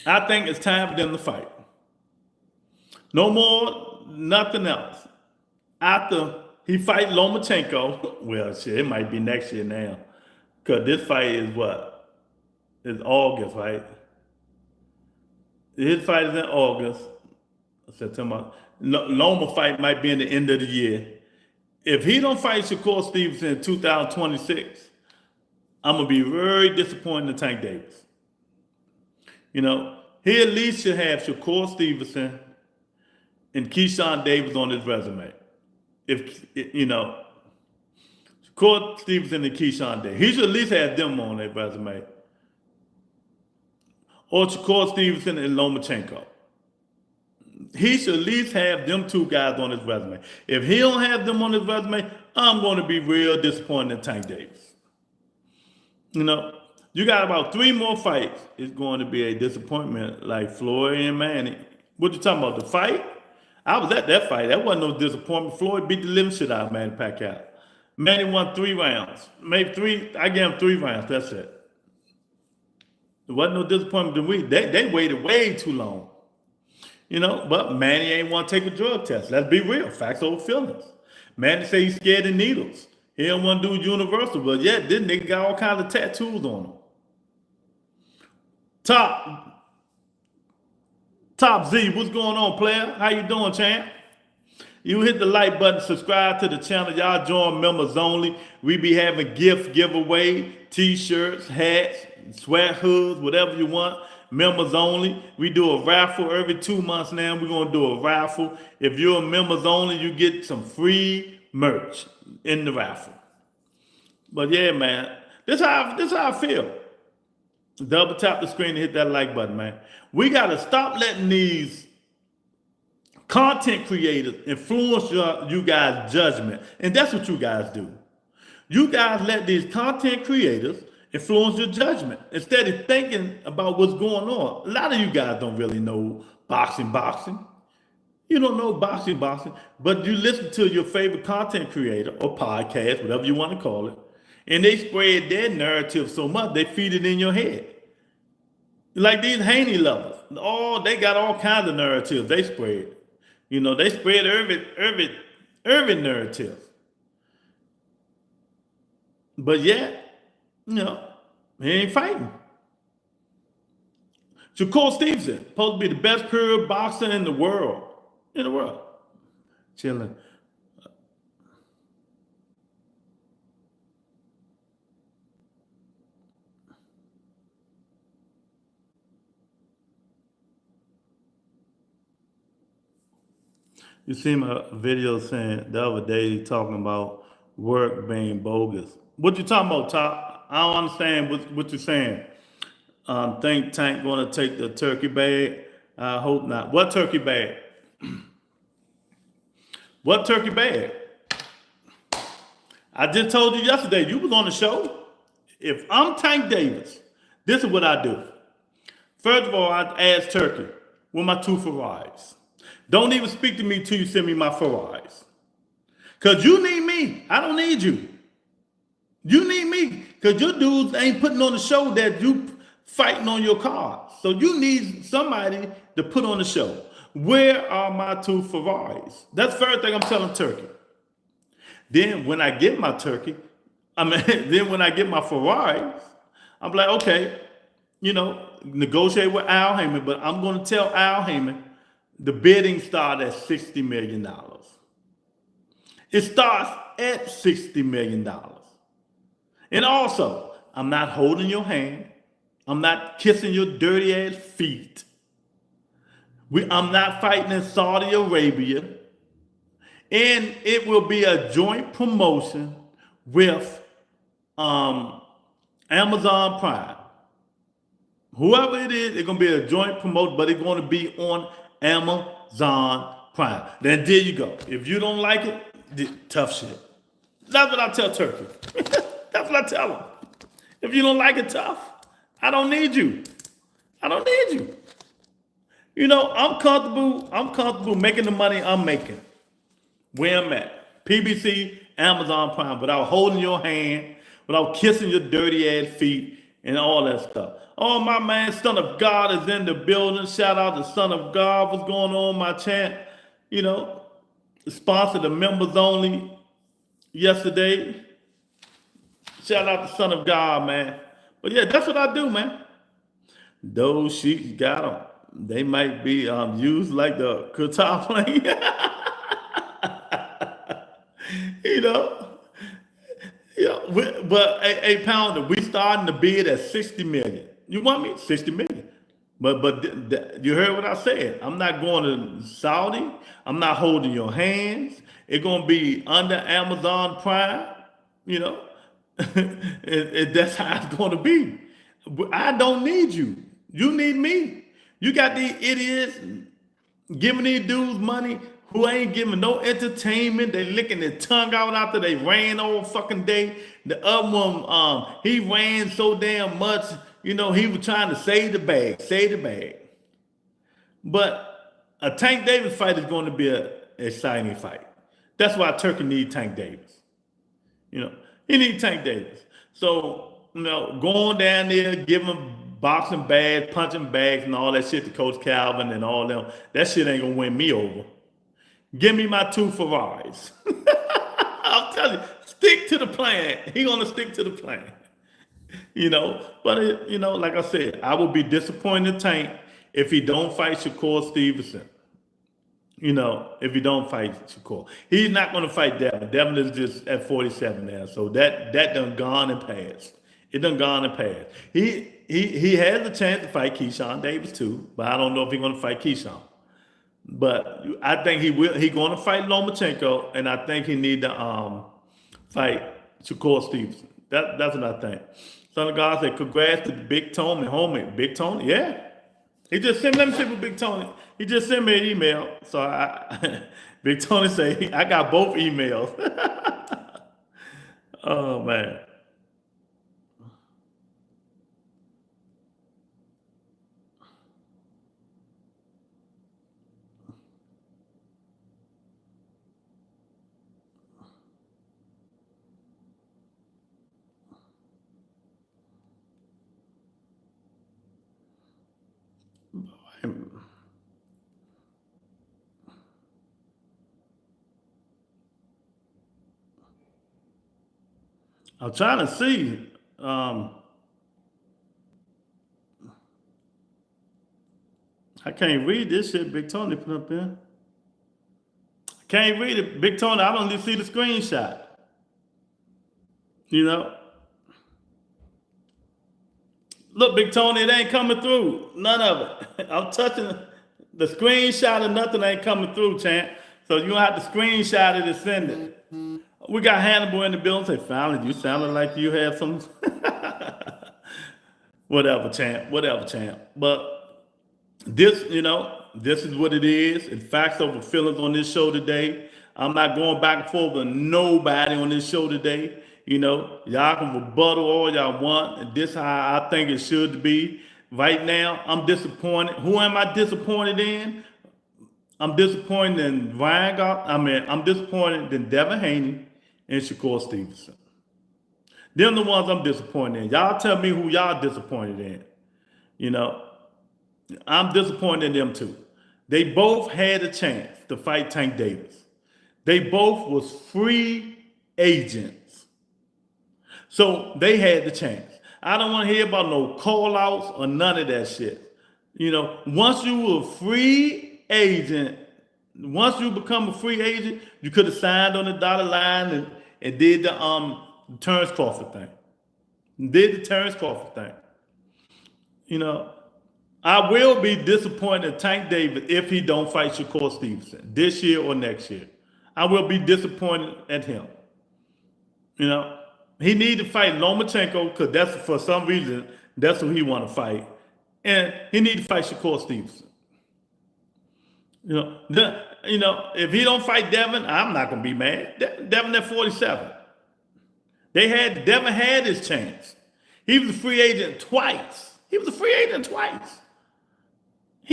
I think it's time for them to fight. No more, nothing else. After he fight Lomachenko, well, shit, it might be next year now, because this fight is what? It's August, right? His fight is in August, September. Loma fight might be in the end of the year. If he don't fight Shakur Stevenson in 2026, I'm gonna be very disappointed in Tank Davis. You know, he at least should have Shakur Stevenson and Keyshawn Davis on his resume. If you know, Shakur Stevenson and Keyshawn Davis, he should at least have them on their resume. Or Shakur Stevenson and Lomachenko. He should at least have them two guys on his resume. If he don't have them on his resume, I'm going to be real disappointed in Tank Davis. You know, you got about 3 more fights. It's going to be a disappointment like Floyd and Manny. What you talking about, the fight? I was at that fight. That wasn't no disappointment. Floyd beat the living shit out of Manny Pacquiao. Manny won 3 rounds. Maybe 3, I gave him 3 rounds, that's it. There wasn't no disappointment to me. They waited way too long. You know, but Manny ain't want to take a drug test. Let's be real. Facts over feelings. Manny say he's scared of needles. He don't want to do universal, but yet this nigga got all kinds of tattoos on him. Top Z, what's going on, player? How you doing, champ? You hit the like button, subscribe to the channel. Y'all join members only. We be having gift giveaway, t-shirts, hats, sweat hoods, whatever you want. Members only. We do a raffle every 2 months now. We're going to do a raffle. If you're a members only, you get some free merch in the raffle. But yeah, man, this how I feel. Double tap the screen and hit that like button, man. We got to stop letting these content creators influence you guys' judgment. And that's what you guys do. You guys let these content creators influence your judgment instead of thinking about what's going on. A lot of you guys don't really know boxing. You don't know boxing, but you listen to your favorite content creator or podcast, whatever you want to call it, and they spread their narrative so much, they feed it in your head. Like these Haney lovers. Oh, they got all kinds of narratives they spread. You know, they spread Irvin narrative. But yet, you know, he ain't fighting. Shakur Stevenson, supposed to be the best career boxer in the world. Chilling. You see my video saying the other day talking about work being bogus. What you talking about, Top? I don't understand what you're saying. Think Tank going to take the turkey bag? I hope not. What turkey bag? What turkey bag? I just told you yesterday, you was on the show. If I'm Tank Davis, this is what I do. First of all, I ask Turkey with my 2 Ferraris. Don't even speak to me till you send me my Ferraris. Because you need me. I don't need you. You need me. Because your dudes ain't putting on the show that you fighting on your cars. So you need somebody to put on the show. Where are my 2 Ferraris? That's the first thing I'm telling Turkey. Then when I get my Ferraris, I'm like, okay, negotiate with Al Heyman, but I'm going to tell Al Heyman the bidding started at $60 million. It starts at $60 million. And also, I'm not holding your hand. I'm not kissing your dirty ass feet. I'm not fighting in Saudi Arabia. And it will be a joint promotion with Amazon Prime. Whoever it is, it's going to be a joint promotion, but it's going to be on Amazon Prime. Then there you go. If you don't like it, tough shit. That's what I tell Turkey. That's what I tell them. If you don't like it, tough. I don't need you. I don't need you. I'm comfortable making the money I'm making. Where I'm at. PBC, Amazon Prime, without holding your hand, without kissing your dirty ass feet, and all that stuff. Oh, my man, Son of God is in the building. Shout out to Son of God. What's going on, my chant? Sponsored the members only yesterday. Shout out to Son of God, man. But yeah, that's what I do, man. Those sheets got them. They might be used like the guitar playing. But a pounder, we starting to bid at 60 million. You want me? 60 million. But you heard what I said. I'm not going to Saudi. I'm not holding your hands. It's going to be under Amazon Prime. That's how it's going to be. I don't need you. You need me. You got these idiots giving these dudes money who ain't giving no entertainment. They licking their tongue out after they ran all fucking day. The other one, he ran so damn much, he was trying to save the bag. But a Tank Davis fight is going to be an exciting fight. That's why Turkey needs Tank Davis. He needs Tank Davis. So, going down there, giving him boxing bags, punching bags, and all that shit to Coach Calvin and all them, that shit ain't going to win me over. Give me my 2 Ferraris. I'll tell you, stick to the plan. He going to stick to the plan. But, like I said, I will be disappointed in Tank if he don't fight Shakur Stevenson. If he don't fight Shakur. He's not going to fight Devin. Devin is just at 47 now. So that done gone and passed. It done gone and passed. He has a chance to fight Keyshawn Davis too, but I don't know if he's going to fight Keyshawn. But I think he will. He's going to fight Lomachenko, and I think he need to fight Shakur Stevenson. That's what I think. Son of God said, congrats to Big Tony, homie. Big Tony, yeah. He just sent, let me see what Big Tony. He just sent me an email. So Big Tony say, I got both emails. Oh, man. I'm trying to see. I can't read this shit Big Tony put up there. Can't read it. Big Tony, I don't even see the screenshot. Look, Big Tony, it ain't coming through. None of it. I'm touching the screenshot of nothing ain't coming through, champ. So you have to screenshot it and send it. We got Hannibal in the building. Say, finally, you sounded like you had some. Whatever, champ. But this, this is what it is. It's facts over feelings on this show today. I'm not going back and forth with nobody on this show today. Y'all can rebuttal all y'all want. And this how I think it should be. Right now, I'm disappointed. Who am I disappointed in? I'm disappointed in I'm disappointed in Devin Haney and Shakur Stevenson. Them the ones I'm disappointed in. Y'all tell me who y'all disappointed in. I'm disappointed in them too. They both had a chance to fight Tank Davis. They both was free agents. So they had the chance. I don't want to hear about no call outs or none of that shit. You know, once you were a free agent, once you become a free agent, you could have signed on the dotted line and did the Terrence Crawford thing. Did the Terrence Crawford thing. You know, I will be disappointed in Tank Davis if he don't fight Shakur Stevenson this year or next year. I will be disappointed at him. You know, he need to fight Lomachenko because that's for some reason that's who he want to fight, and he need to fight Shakur Stevenson. You know, if he don't fight Devin, I'm not gonna be mad. Devin at 47. Devin had his chance. He was a free agent twice. He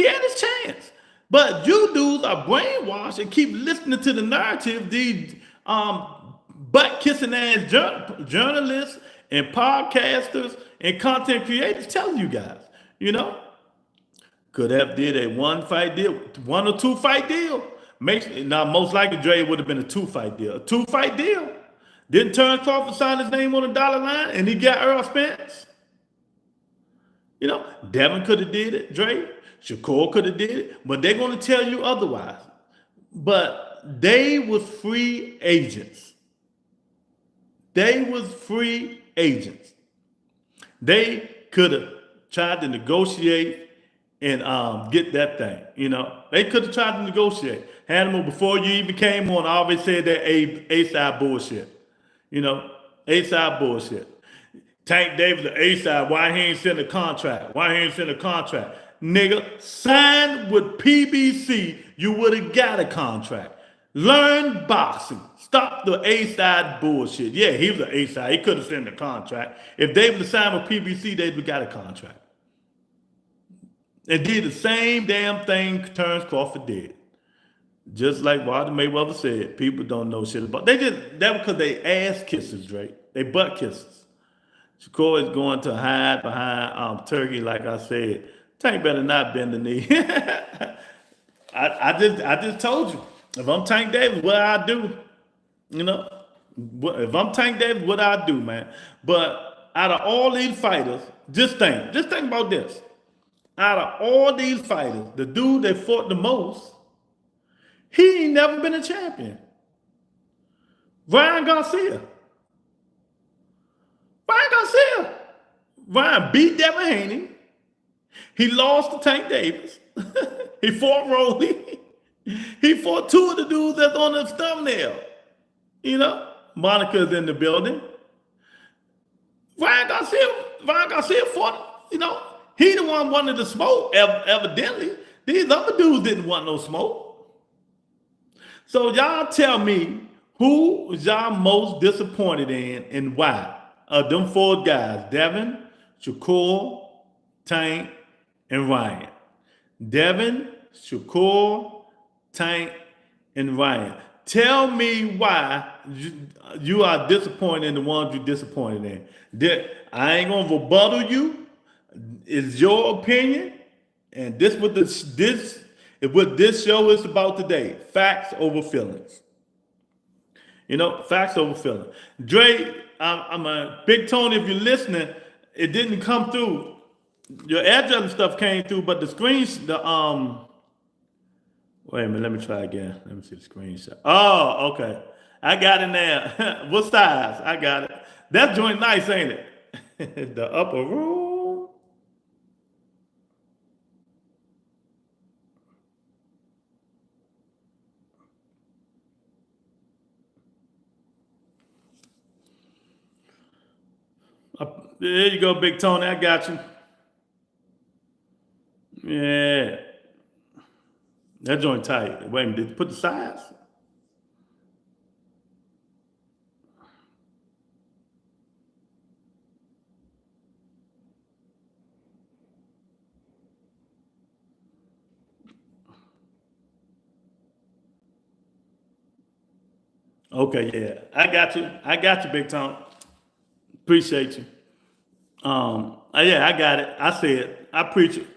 had his chance. But you dudes are brainwashed and keep listening to the narrative these butt-kissing ass journalists and podcasters and content creators telling you guys, you know? Could have did a one or two fight deal. Now, most likely Dre would have been a 2-fight deal. A 2-fight deal. Didn't Terrence Crawford sign his name on the dollar line and he got Earl Spence? You know, Devin could have did it, Dre. Shakur could have did it, but they're going to tell you otherwise. But they was free agents. They could have tried to negotiate and get that thing. You know, they could have tried to negotiate. Hannibal, before you even came on, I always said that A-side bullshit. You know, A-side bullshit. Tank Davis, the A-side, why he ain't send a contract? Nigga, sign with PBC, you would have got a contract. Learn boxing. Stop the A-side bullshit. Yeah, he was an A-side. He could have sent a contract. If they would have signed with PBC, they'd have got a contract. And did the same damn thing Terrence Crawford did. Just like Walter Mayweather said, people don't know shit about. That because they ass kisses, Drake. They butt kisses. Shakur is going to hide behind Turkey, like I said. Tank better not bend the knee. I just told you. If I'm Tank Davis, what I do? You know, if I'm Tank Davis, what I do, man? But out of all these fighters, just think about this. Out of all these fighters, the dude that fought the most, he ain't never been a champion. Ryan Garcia. Ryan beat Devin Haney. He lost to Tank Davis. He fought Rolly. He fought two of the dudes that's on the thumbnail. You know, Monica's in the building. Ryan Garcia fought, you know, he the one wanted to smoke, evidently. These other dudes didn't want no smoke. So y'all tell me who y'all most disappointed in and why. Them 4 guys, Devin, Shakur, Tank, and Ryan. Devin, Shakur, Tank, and Ryan. Tell me why you are disappointed in the ones you're disappointed in. I ain't gonna rebuttal you. It's your opinion, and this is what this show is about today. Facts over feelings. You know, facts over feelings. Dre, I'm a Big Tony. If you're listening, it didn't come through. Your address and stuff came through, but the screens, wait a minute, let me try again. Let me see the screenshot. Oh, okay. I got it now. What size? I got it. That joint nice, ain't it? The upper room. There you go, Big Tony. I got you. Yeah. That joint tight. Wait a minute, did you put the size? Okay, yeah. I got you, Big Tony. Appreciate you. Yeah, I got it. I see it. I preach it.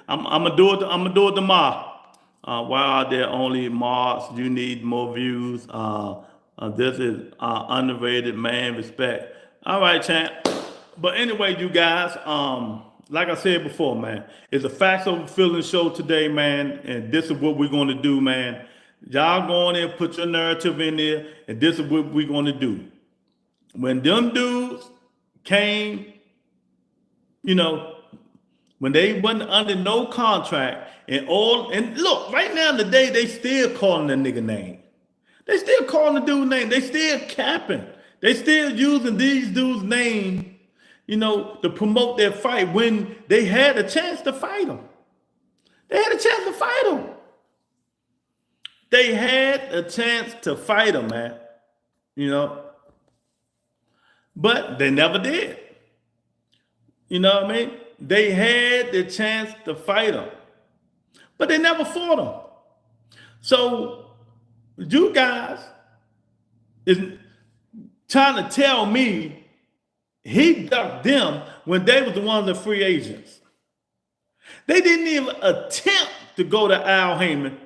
I'm gonna do it. I'm gonna do it tomorrow. Why are there only marks? You need more views. This is underrated, man. Respect. All right, champ. But anyway, you guys, like I said before, man, it's a facts over feelings show today, man, and this is what we're going to do, man. Y'all go on there, put your narrative in there, and this is what we're going to do. When them dudes came, you know, when they wasn't under no contract and look, right now in the day, they still calling the nigga name. They still calling the dude name. They still capping. They still using these dudes' name, you know, to promote their fight when they had a chance to fight them. They had a chance to fight them. They had a chance to fight them, man. You know, but they never did. You know what I mean? They had the chance to fight him, but they never fought him. So you guys is trying to tell me he ducked them when they was the ones that free agents. They didn't even attempt to go to Al Heyman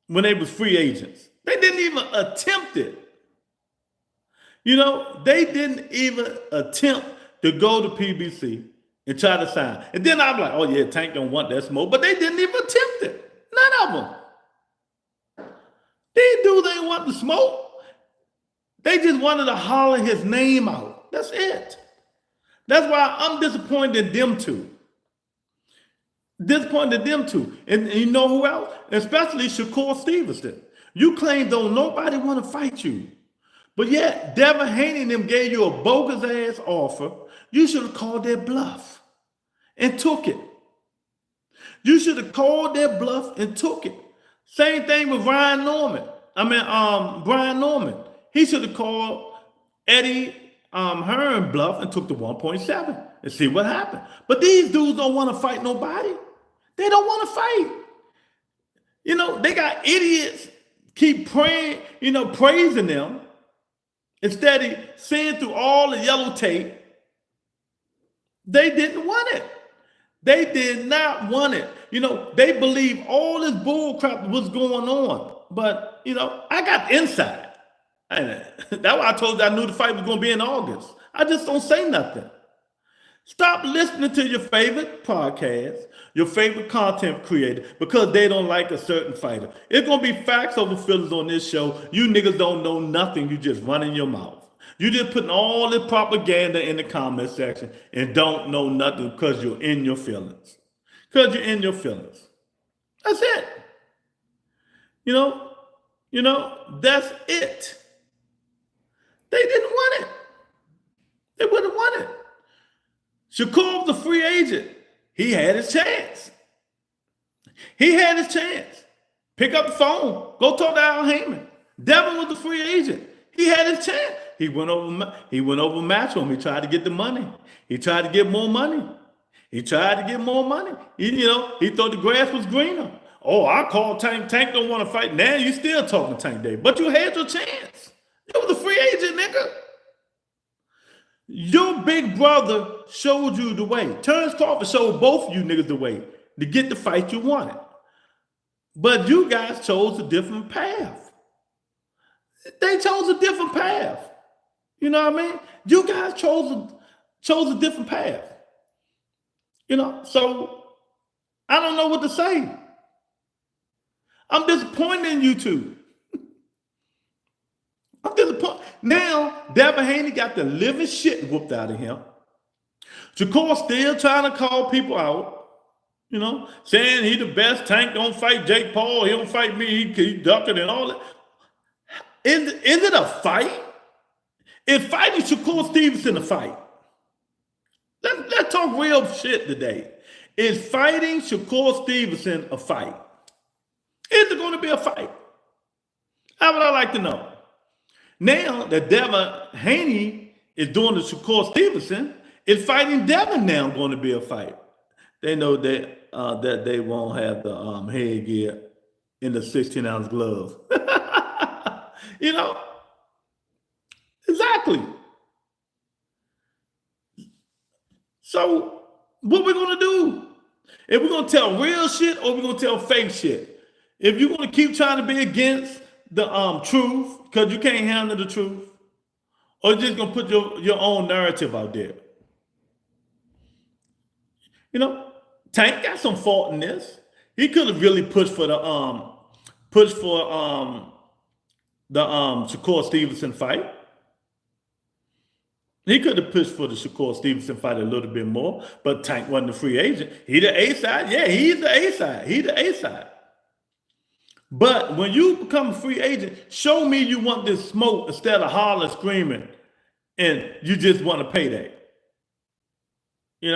when they was free agents. They didn't even attempt it. You know, they didn't even attempt to go to PBC and try to sign. And then I'm like, oh yeah, Tank don't want that smoke. But they didn't even attempt it. None of them. These dudes ain't want the smoke. They just wanted to holler his name out. That's it. That's why I'm disappointed in them two. Disappointed in them two. And you know who else? Especially Shakur Stevenson. You claim don't nobody want to fight you. But yet, Devin Haney and them gave you a bogus ass offer. You should have called their bluff and took it. You should have called their bluff and took it. Same thing with Brian Norman. He should have called Eddie Hearn bluff and took the 1.7 and see what happened. But these dudes don't want to fight nobody. They don't want to fight. You know, they got idiots keep praying, you know, praising them. Instead of seeing through all the yellow tape, they didn't want it. They did not want it. You know, they believe all this bull crap was going on. But, you know, I got inside. And that's why I told you I knew the fight was going to be in August. I just don't say nothing. Stop listening to your favorite podcast, your favorite content creator, because they don't like a certain fighter. It's going to be facts over feelings on this show. You niggas don't know nothing. You just running your mouth. You just putting all this propaganda in the comment section and don't know nothing because you're in your feelings. Because you're in your feelings. That's it. You know, that's it. They didn't want it. They wouldn't want it. Shakur was a free agent. He had his chance. He had his chance. Pick up the phone. Go talk to Al Heyman. Devin was a free agent. He had his chance. He went over match him. He tried to get the money. He tried to get more money. He thought the grass was greener. Oh, I called Tank. Tank don't want to fight. Now you still talking Tank Day. But you had your chance. You was a free agent, nigga. Your big brother showed you the way. Terrence Crawford showed both of you niggas the way to get the fight you wanted. But you guys chose a different path. They chose a different path. You know what I mean? You guys chose a different path. You know, so I don't know what to say. I'm disappointed in you two. I'm disappointed. Now, Devin Haney got the living shit whooped out of him. Shakur still trying to call people out, you know, saying he the best. Tank don't fight Jake Paul. He don't fight me. He ducking and all that. Is it a fight? Is fighting Shakur Stevenson a fight? Let's talk real shit today. Is fighting Shakur Stevenson a fight? Is it going to be a fight? How would I like to know? Now that Devin Haney is doing the Shakur Stevenson, is fighting Devin now going to be a fight? They know that they won't have the headgear in the 16-ounce glove. You know? Exactly. So what we're going to do? If we're going to tell real shit or we're going to tell fake shit? If you're going to keep trying to be against the truth because you can't handle the truth, or you're just going to put your own narrative out there. You know, Tank got some fault in this. He could have really pushed for the Shakur Stevenson fight. He could have pushed for the Shakur Stevenson fight a little bit more, but Tank wasn't a free agent. He the A side. Yeah, he's the A side. He the A side. But when you become a free agent, show me you want this smoke instead of hollering, screaming, and you just want to pay that. You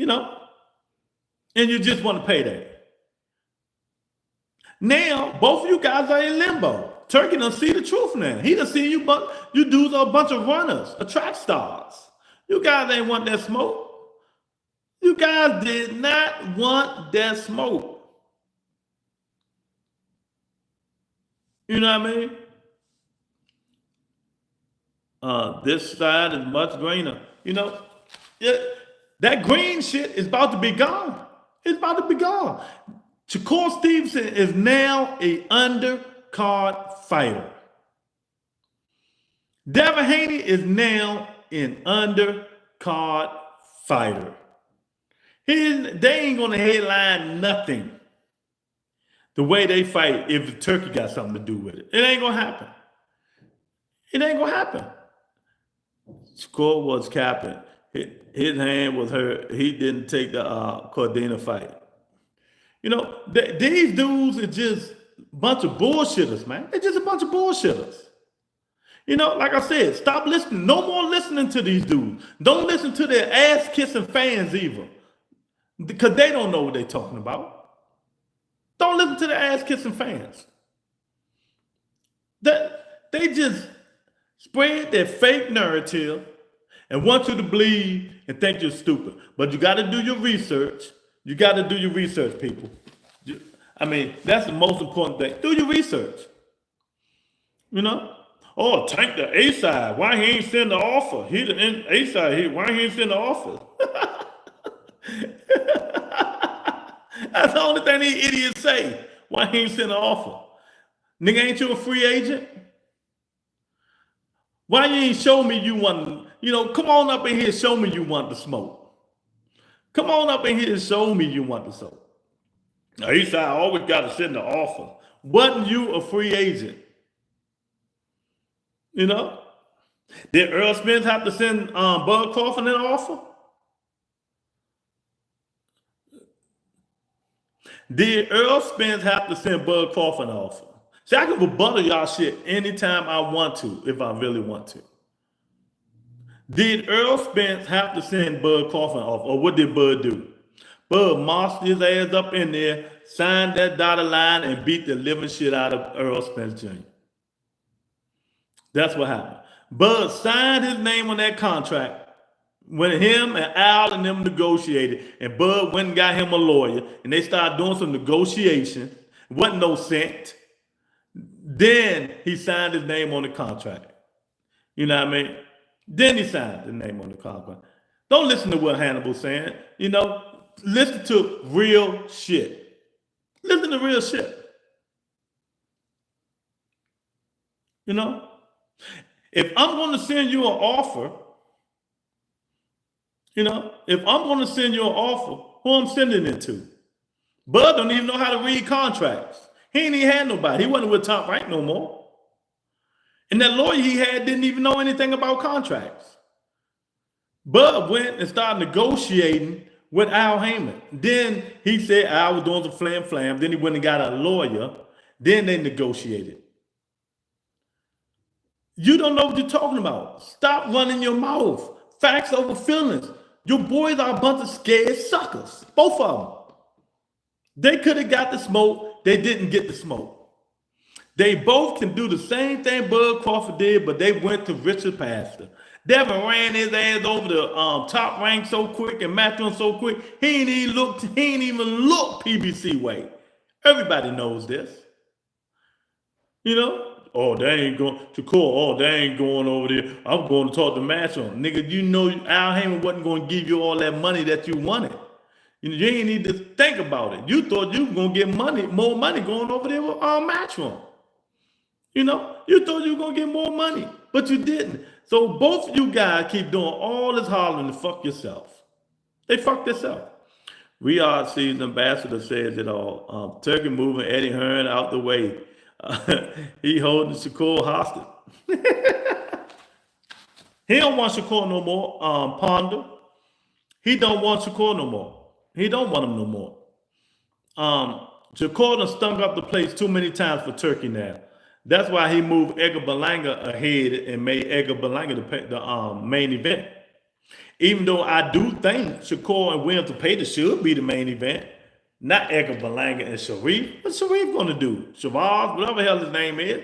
know, and you just want to pay that. Now, both of you guys are in limbo. Turkey done see the truth now. He done see you, but you dudes are a bunch of runners, track stars. You guys ain't want that smoke. You guys did not want that smoke. You know what I mean? This side is much greener. You know, that green shit is about to be gone. It's about to be gone. Shakur Stevenson is now a undercard fighter. Devin Haney is now an undercard fighter. They ain't gonna headline nothing the way they fight if the Turkey got something to do with it. It ain't gonna happen. It ain't gonna happen. Shakur was capping. His hand was hurt. He didn't take the Cordina fight. You know, these dudes are just a bunch of bullshitters, man. They're just a bunch of bullshitters. You know, like I said, stop listening. No more listening to these dudes. Don't listen to their ass-kissing fans either, because they don't know what they're talking about. Don't listen to the ass-kissing fans. They just spread their fake narrative and want you to believe and think you're stupid. But you got to do your research. You got to do your research, people. I mean, that's the most important thing. Do your research. You know? Oh, Tank the A side. Why he ain't send the offer? He the A side. Why he ain't send the offer? That's the only thing these idiots say. Why he ain't send the offer? Nigga, ain't you a free agent? Why you ain't show me you want, come on up in here, show me you want the smoke. Come on up in here and show me you want the smoke. Now, he said, I always got to send the offer. Wasn't you a free agent? You know? Did Earl Spence have to send Bud Crawford an offer? Did Earl Spence have to send Bud Crawford an offer? See, I can rebuttal y'all shit anytime I want to, if I really want to. Did Earl Spence have to send Bud Crawford an offer, or what did Bud do? Bud mossed his ass up in there, signed that dotted line, and beat the living shit out of Earl Spence Jr. That's what happened. Bud signed his name on that contract when him and Al and them negotiated, and Bud went and got him a lawyer, and they started doing some negotiation. It wasn't no cent. Then he signed his name on the contract. You know what I mean? Then he signed his name on the contract. Don't listen to what Hannibal's saying. Listen to real shit. Listen to real shit. If I'm going to send you an offer, if I'm going to send you an offer, who I'm sending it to? Bud don't even know how to read contracts. He ain't even had nobody. He wasn't with Top Rank no more. And that lawyer he had didn't even know anything about contracts. Bud went and started negotiating with Al Heyman. Then he said Al was doing some flam. Then he went and got a lawyer. Then they negotiated. You don't know what you're talking about. Stop running your mouth. Facts over feelings. Your boys are a bunch of scared suckers. Both of them. They could have got the smoke. They didn't get the smoke. They both can do the same thing Bud Crawford did, but they went to Richard Pastor. Devin ran his ass over the Top Rank so quick and matched him so quick. He ain't even look PBC way. Everybody knows this. Oh, they ain't going to court. Oh, they ain't going over there. I'm going to talk to Matchon. Nigga, Al Heyman wasn't going to give you all that money that you wanted. You ain't need to think about it. You thought you were going to get more money going over there with Matchon. You thought you were going to get more money, but you didn't. So both of you guys keep doing all this hollering to fuck yourself. They fucked this up. Riyadh sees ambassador says it all. Turkey moving Eddie Hearn out the way. He holding Shakur hostage. He don't want Shakur no more. Ponder. He don't want Shakur no more. He don't want him no more. Shakur done stunk up the place too many times for Turkey now. That's why he moved Edgar Berlanga ahead and made Edgar Berlanga the main event. Even though I do think Shakur and Williams Tapeta should be the main event, not Edgar Berlanga and Sharif. What's Sharif gonna do? Shavaz, whatever the hell his name is.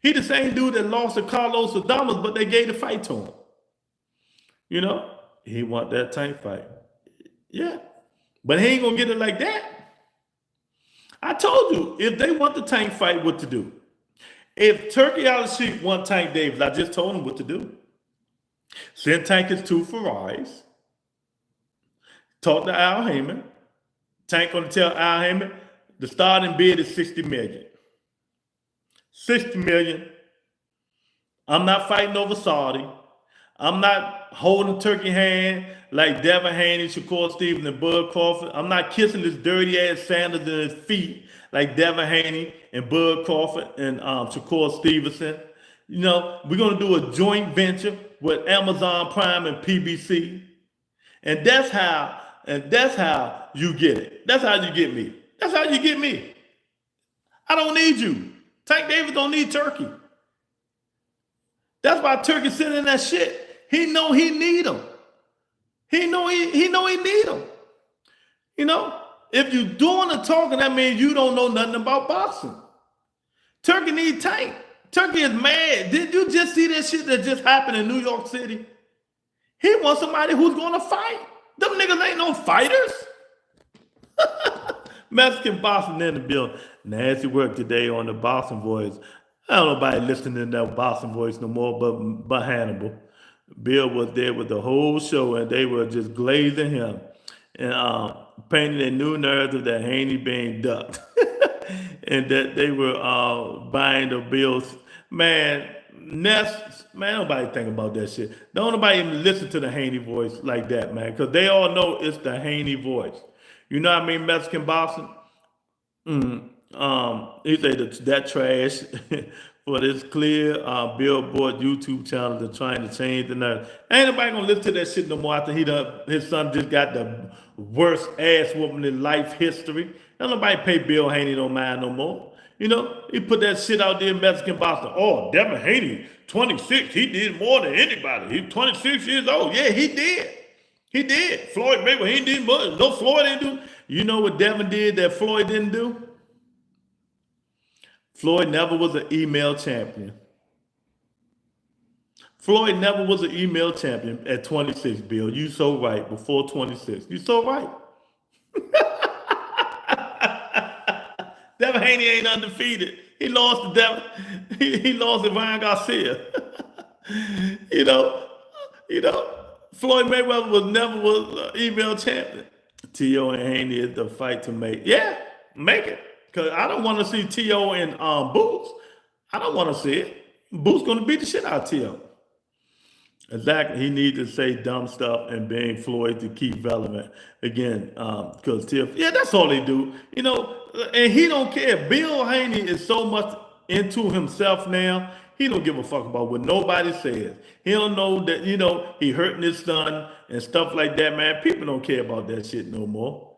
He the same dude that lost to Carlos Adames, but they gave the fight to him. You know, he want that tank fight. Yeah, but he ain't gonna get it like that. I told you, if they want the tank fight, what to do. If Turkey Al-Sheikh want Tank Davis, I just told him what to do. Send Tank his 2 Ferraris. Talk to Al Heyman. Tank gonna tell Al Heyman the starting bid is $60 million. $60 million. I'm not fighting over Saudi. I'm not holding Turkey hand like Devin Haney, Shakur Stevens, and Bud Crawford. I'm not kissing this dirty ass Sanders in his feet like Devin Haney and Bud Crawford and Shakur Stevenson. You know, we're gonna do a joint venture with Amazon Prime and PBC, and that's how you get it. That's how you get me. That's how you get me. I don't need you. Tank Davis don't need Turkey. That's why Turkey sitting in that shit. He know he need him. He know he need him. You know, if you doing the talking, that means you don't know nothing about boxing. Turkey need Tank. Turkey is mad. Did you just see that shit that just happened in New York City? He wants somebody who's gonna fight. Them niggas ain't no fighters. Mexican boxing in the building. Nasty work today on the boxing voice. I don't know nobody listening to that boxing voice no more, but Hannibal. Bill was there with the whole show, and they were just glazing him and painting a new narrative that Haney being ducked, and that they were buying the Bills. Man, nobody think about that shit. Don't nobody even listen to the Haney voice like that, man, because they all know it's the Haney voice. You know what I mean? Mexican boxing. He said that trash for this clear Billboard YouTube channel that's trying to change the narrative. Ain't nobody gonna listen to that shit no more after his son just got the worst ass whooping in life history. Ain't nobody pay Bill Haney no mind no more. You know, he put that shit out there in Mexican boxing. Oh, Devin Haney, 26, he did more than anybody. He's 26 years old. Yeah, he did. He did. Floyd Mayweather, he did much. No, Floyd didn't do. You know what Devin did that Floyd didn't do? Floyd never was an email champion. Floyd never was an email champion at 26, Bill. You so right. Before 26. You so right. Devin Haney ain't undefeated. He lost to Devin. He lost to Ryan Garcia. you know, Floyd Mayweather was an email champion. T.O. and Haney is the fight to make. Yeah, make it. Because I don't want to see T.O. and Boots. I don't want to see it. Boots going to beat the shit out of T.O. Exactly. He needs to say dumb stuff and bang Floyd to keep relevant. Again, because T.O. Yeah, that's all they do. You know, and he don't care. Bill Haney is so much into himself now, he don't give a fuck about what nobody says. He don't know that, you know, he hurting his son and stuff like that, man. People don't care about that shit no more.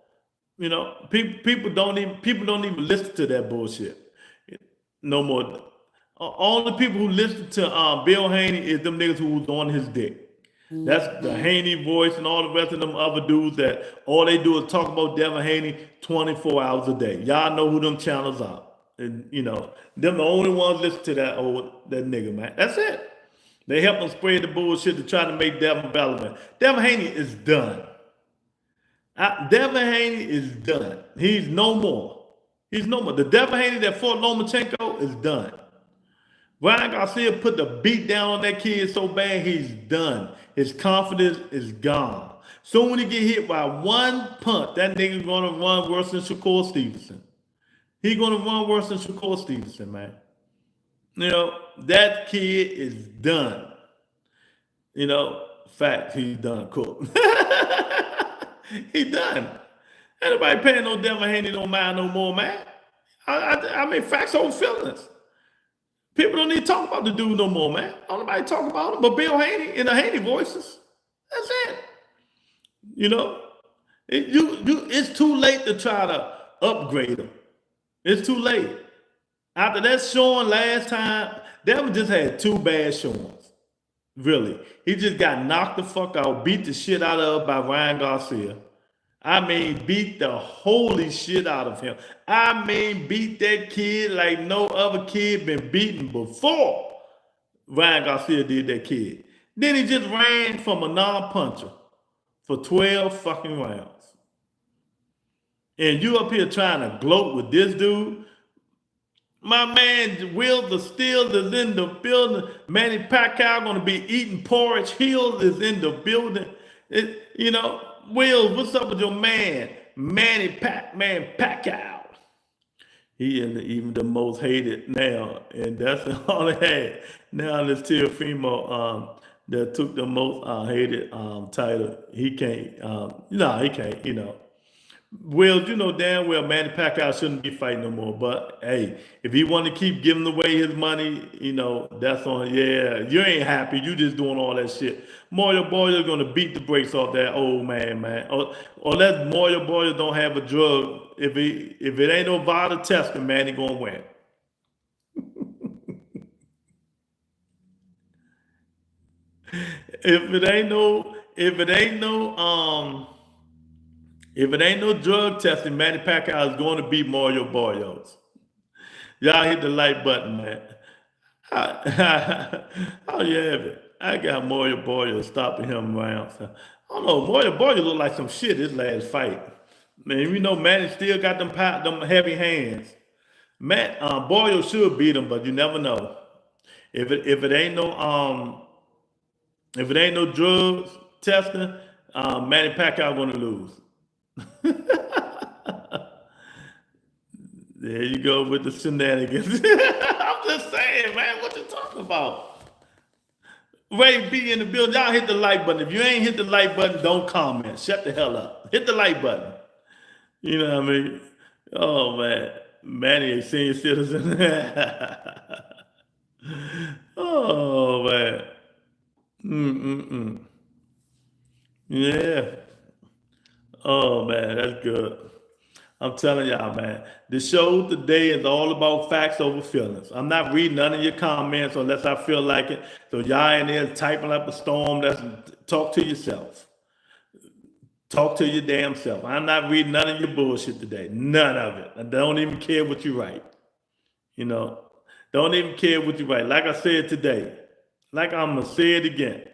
You know, people don't even listen to that bullshit no more. All the people who listen to Bill Haney is them niggas who was on his dick. That's the Haney voice and all the rest of them other dudes that all they do is talk about Devin Haney 24 hours a day. Y'all know who them channels are. And, you know, them the only ones listen to that nigga, man. That's it. They help them spread the bullshit to try to make Devin relevant. Devin Haney is done. Devin Haney is done. He's no more. He's no more. The Devin Haney that fought Lomachenko is done. Ryan Garcia put the beat down on that kid so bad, he's done. His confidence is gone. So when he get hit by one punch, that nigga's gonna run worse than Shakur Stevenson. He's gonna run worse than Shakur Stevenson, man. You know, that kid is done. You know, fact, he's done cooked. He done. Ain't nobody paying no Devin Haney no mind no more, man. I mean, facts over feelings. People don't need to talk about the dude no more, man. Don't nobody talk about him but Bill Haney and the Haney voices. That's it. You know, it's too late to try to upgrade him. It's too late. After that showing last time, Devin just had 2 bad showings. Really. He just got knocked the fuck out, beat the shit out of by Ryan Garcia. I mean, beat the holy shit out of him. I mean, beat that kid like no other kid been beaten before Ryan Garcia did that kid. Then he just ran from a non-puncher for 12 fucking rounds. And you up here trying to gloat with this dude? My man Will the Steel is in the building. Manny Pacquiao gonna be eating porridge. Hill is in the building. You know, Will, what's up with your man? Manny Pacquiao. He is even the most hated now, and that's all they had. Now this Teofimo that took the most hated title. He can't. No, he can't. You know. Will, you know damn well Manny Pacquiao shouldn't be fighting no more. But hey, if he want to keep giving away his money, you know, that's on. Yeah, you ain't happy. You just doing all that shit. Mario Boyer's gonna beat the brakes off that old man. Or let Mario Boyer don't have a drug. If it ain't no vital testing, man, he gonna win. If it ain't no drug testing, Manny Pacquiao is going to beat Mario Barrios. Y'all hit the like button, man. Oh yeah, I got Mario Barrios stopping him around. So, I don't know. Mario Barrios look like some shit his last fight. Man, you know Manny still got them heavy hands. Barrios should beat him, but you never know. If it ain't no drugs testing, Manny Pacquiao gonna lose. There you go with the shenanigans. I'm just saying, man, what you talking about? Ray B in the building. Y'all hit the like button. If you ain't hit the like button, don't comment. Shut the hell up. Hit the like button. You know what I mean? Oh, man. Manny, a senior citizen. Oh, man. Yeah. Oh, man, that's good. I'm telling y'all, man. The show today is all about facts over feelings. I'm not reading none of your comments unless I feel like it. So y'all in there typing up a storm. Talk to yourself. Talk to your damn self. I'm not reading none of your bullshit today. None of it. I don't even care what you write. You know, don't even care what you write. Like I said today, like I'm going to say it again.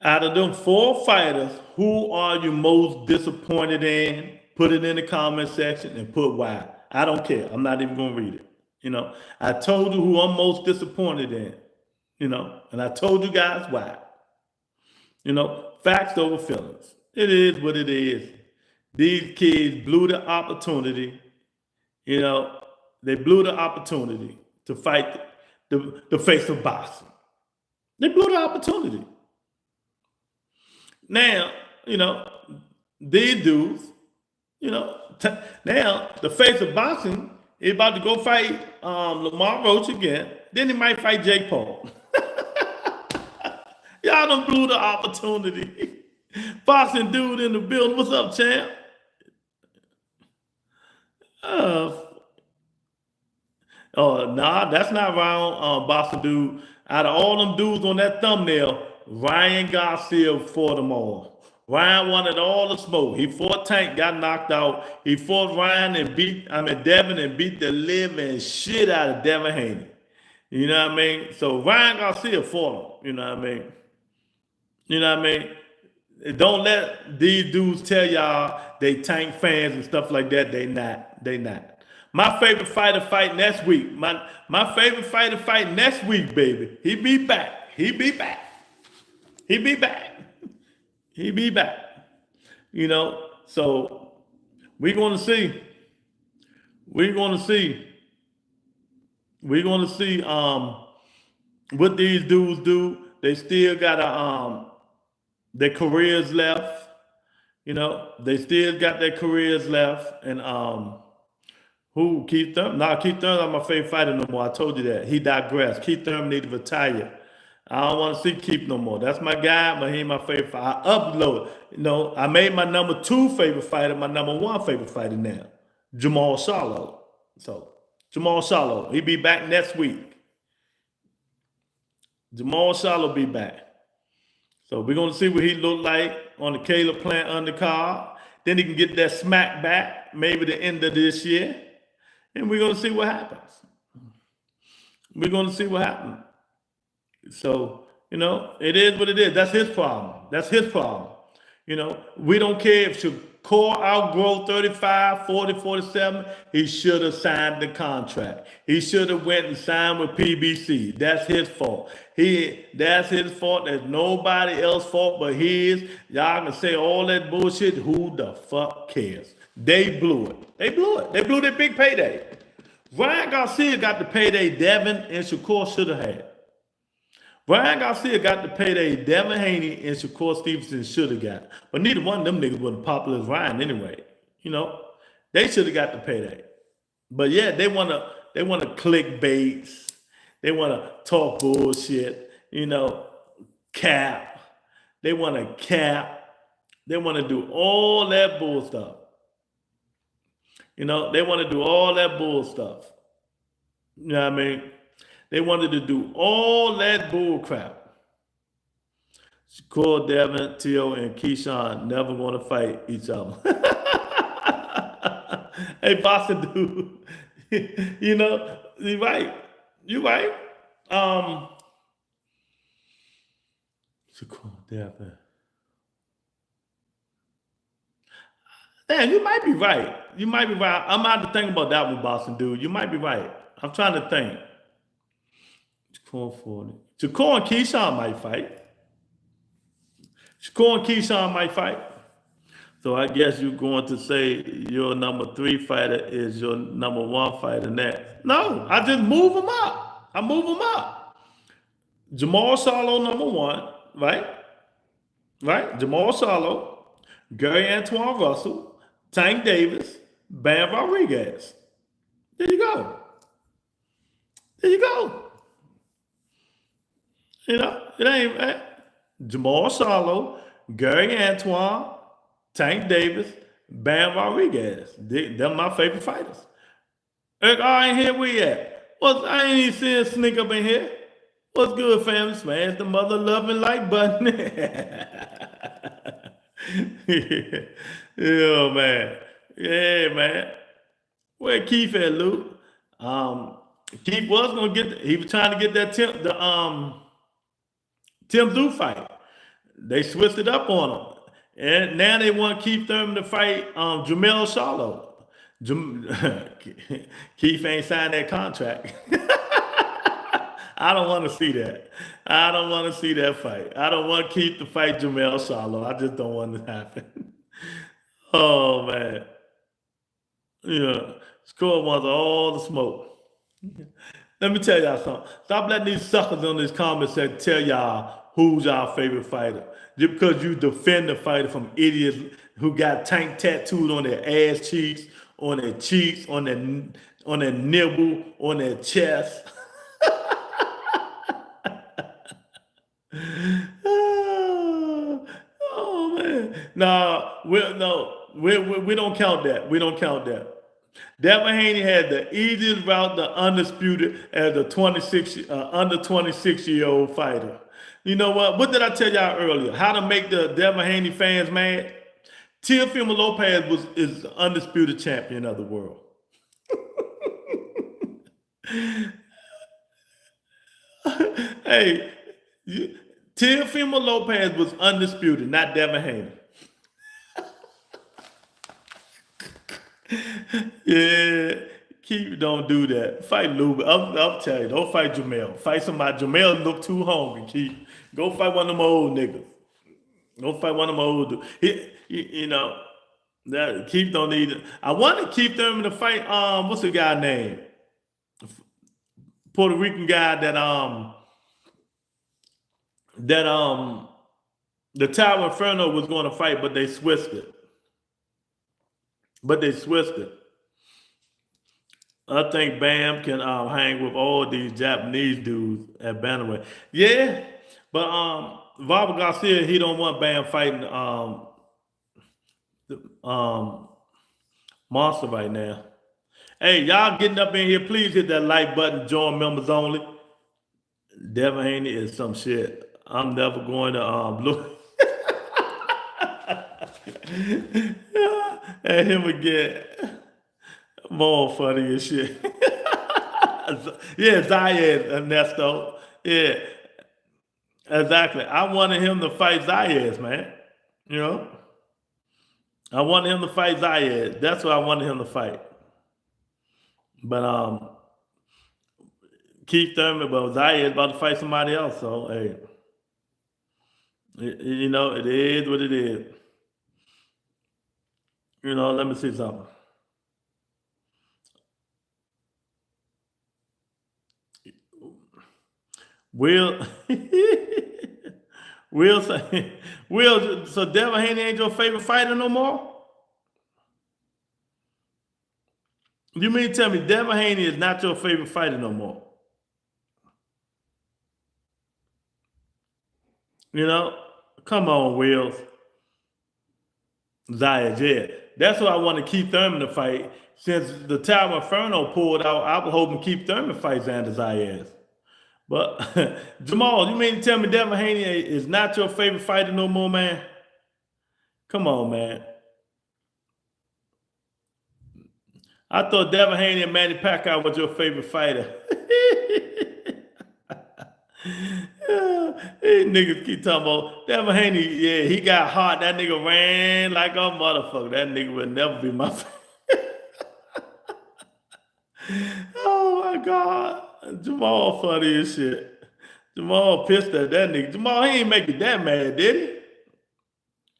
Out of them 4 fighters, who are you most disappointed in? Put it in the comment section and put why. I don't care. I'm not even going to read it. You know, I told you who I'm most disappointed in, you know, and I told you guys why. You know, facts over feelings. It is what it is. These kids blew the opportunity. You know, they blew the opportunity to fight the face of boxing. They blew the opportunity. Now, you know, these dudes, you know, now the face of boxing is about to go fight Lamar Roach again. Then he might fight Jake Paul. Y'all done blew the opportunity. Boxing dude in the building. What's up, champ? Nah, that's not Ryan, boxing dude. Out of all them dudes on that thumbnail, Ryan Garcia fought them all. Ryan wanted all the smoke. He fought Tank, got knocked out. He fought Ryan and Devin and beat the living shit out of Devin Haney. You know what I mean? So Ryan Garcia fought him. You know what I mean? You know what I mean? Don't let these dudes tell y'all they Tank fans and stuff like that. They not. They not. My favorite fighter fight next week. My favorite fighter fight next week, baby. He be back. He be back. He be back. He be back. You know, so we're going to see. We're going to see. We're going to see what these dudes do. They still got their careers left. You know, they still got their careers left. And who? Keith Thurman? No, Keith Thurman's not my favorite fighter no more. I told you that. He digressed. Keith Thurman need to retire. I don't want to see Keith no more. That's my guy, but he ain't my favorite fighter. I uploaded. You know, I made my number 2 favorite fighter my number 1 favorite fighter now. Jamal Charlo. So, Jamal Charlo. He be back next week. Jamal Charlo be back. So we're going to see what he look like on the Caleb Plant undercard. Then he can get that smack back maybe the end of this year. And we're going to see what happens. We're going to see what happens. So, you know, it is what it is. That's his problem. That's his problem. You know, we don't care if Shakur outgrow 35, 40, 47. He should have signed the contract. He should have went and signed with PBC. That's his fault. That's his fault. There's nobody else's fault but his. Y'all can say all that bullshit. Who the fuck cares? They blew it. They blew it. They blew their big payday. Ryan Garcia got the payday Devin and Shakur should have had. Ryan Garcia got the payday Devin Haney and Shakur Stevenson should have got. But neither one of them niggas wasn't popular as Ryan anyway. You know, they should have got the payday. But yeah, they wanna clickbait. They wanna talk bullshit, you know, cap. They wanna cap. They wanna do all that bull stuff. You know, they wanna do all that bull stuff. You know what I mean? They wanted to do all that bull crap. Shakur, Devin, Tio, and Keyshawn never want to fight each other. Hey, Boston dude, you know, you're right. You're right. Shakur, Devin. Damn, you might be right. You might be right. I'm out to think about that one, Boston dude. You might be right. I'm trying to think. Shakur and Keyshawn might fight. Shakur and Keyshawn might fight. So I guess you're going to say your number 3 fighter is your number 1 fighter next. No, I just move them up. I move them up. Jamal Charlo number 1, right? Right? Jamal Charlo, Gary Antoine Russell, Tank Davis, Bam Rodriguez. There you go. There you go. You know, it ain't Jamal Charlo, Gary Antoine, Tank Davis, Bam Rodriguez. They're my favorite fighters. Eric, I ain't here we at. I ain't even seeing sneak up in here. What's good, family? Smash the mother loving like button. Yeah, man. Yeah, man. Where Keith at, Luke? Keith was gonna he was trying to get that Tim Zoo fight. They switched it up on him. And now they want Keith Thurman to fight Jamel Charlo. Keith ain't signed that contract. I don't want to see that. I don't want to see that fight. I don't want Keith to fight Jamel Charlo. I just don't want it to happen. Oh, man. Yeah. Score wants all the smoke. Let me tell y'all something. Stop letting these suckers on this comment section tell y'all who's our favorite fighter. Just because you defend the fighter from idiots who got tank tattooed on their ass cheeks, on their cheeks, on their nibble, on their chest. Oh man. No, we don't count that. We don't count that. Devin Haney had the easiest route to undisputed as a under 26-year-old fighter. You know what? What did I tell y'all earlier? How to make the Devin Haney fans mad? Teofimo Lopez is the undisputed champion of the world. Hey, Teofimo Lopez was undisputed, not Devin Haney. Yeah, don't do that. Fight Lube. I'll tell you, don't fight Jamel. Fight somebody. Jamel look too hungry, Keith. Go fight one of them old niggas. Go fight one of them old. You know, that Keith don't need it. I want to keep them to fight. What's the guy name? Puerto Rican guy that the Tower Inferno was going to fight, but they switched it. but they switched it. I think Bam can hang with all these Japanese dudes at bantamweight. Yeah, but Robert Garcia, he don't want Bam fighting um, Monster right now. Hey, y'all getting up in here, please hit that like button, join members only. Devin Haney is some shit. I'm never going to blue. And him again. More funny as shit. Yeah, Zayed, Ernesto. Yeah, exactly. I wanted him to fight Zayed, man. You know? I wanted him to fight Zayed. That's what I wanted him to fight. But Keith Thurman, but Zayed about to fight somebody else. So hey, you know, it is what it is. You know, let me see something. Will Will say Will, so Devin Haney ain't your favorite fighter no more? You mean to tell me Devin Haney is not your favorite fighter no more? You know? Come on, Will. Zayed, yeah. That's what I wanted Keith Thurman to fight. Since the Tower Inferno pulled out, I was hoping Keith Thurman fights Xander Zayed. But Jamal, you mean to tell me Devin Haney is not your favorite fighter no more, man? Come on, man. I thought Devin Haney and Manny Pacquiao was your favorite fighter. These niggas keep talking about Devin Haney. Yeah, he got hot. That nigga ran like a motherfucker. That nigga would never be my favorite. Oh my God. Jamal funny as shit. Jamal pissed at that nigga. Jamal, he ain't make it that mad, did he?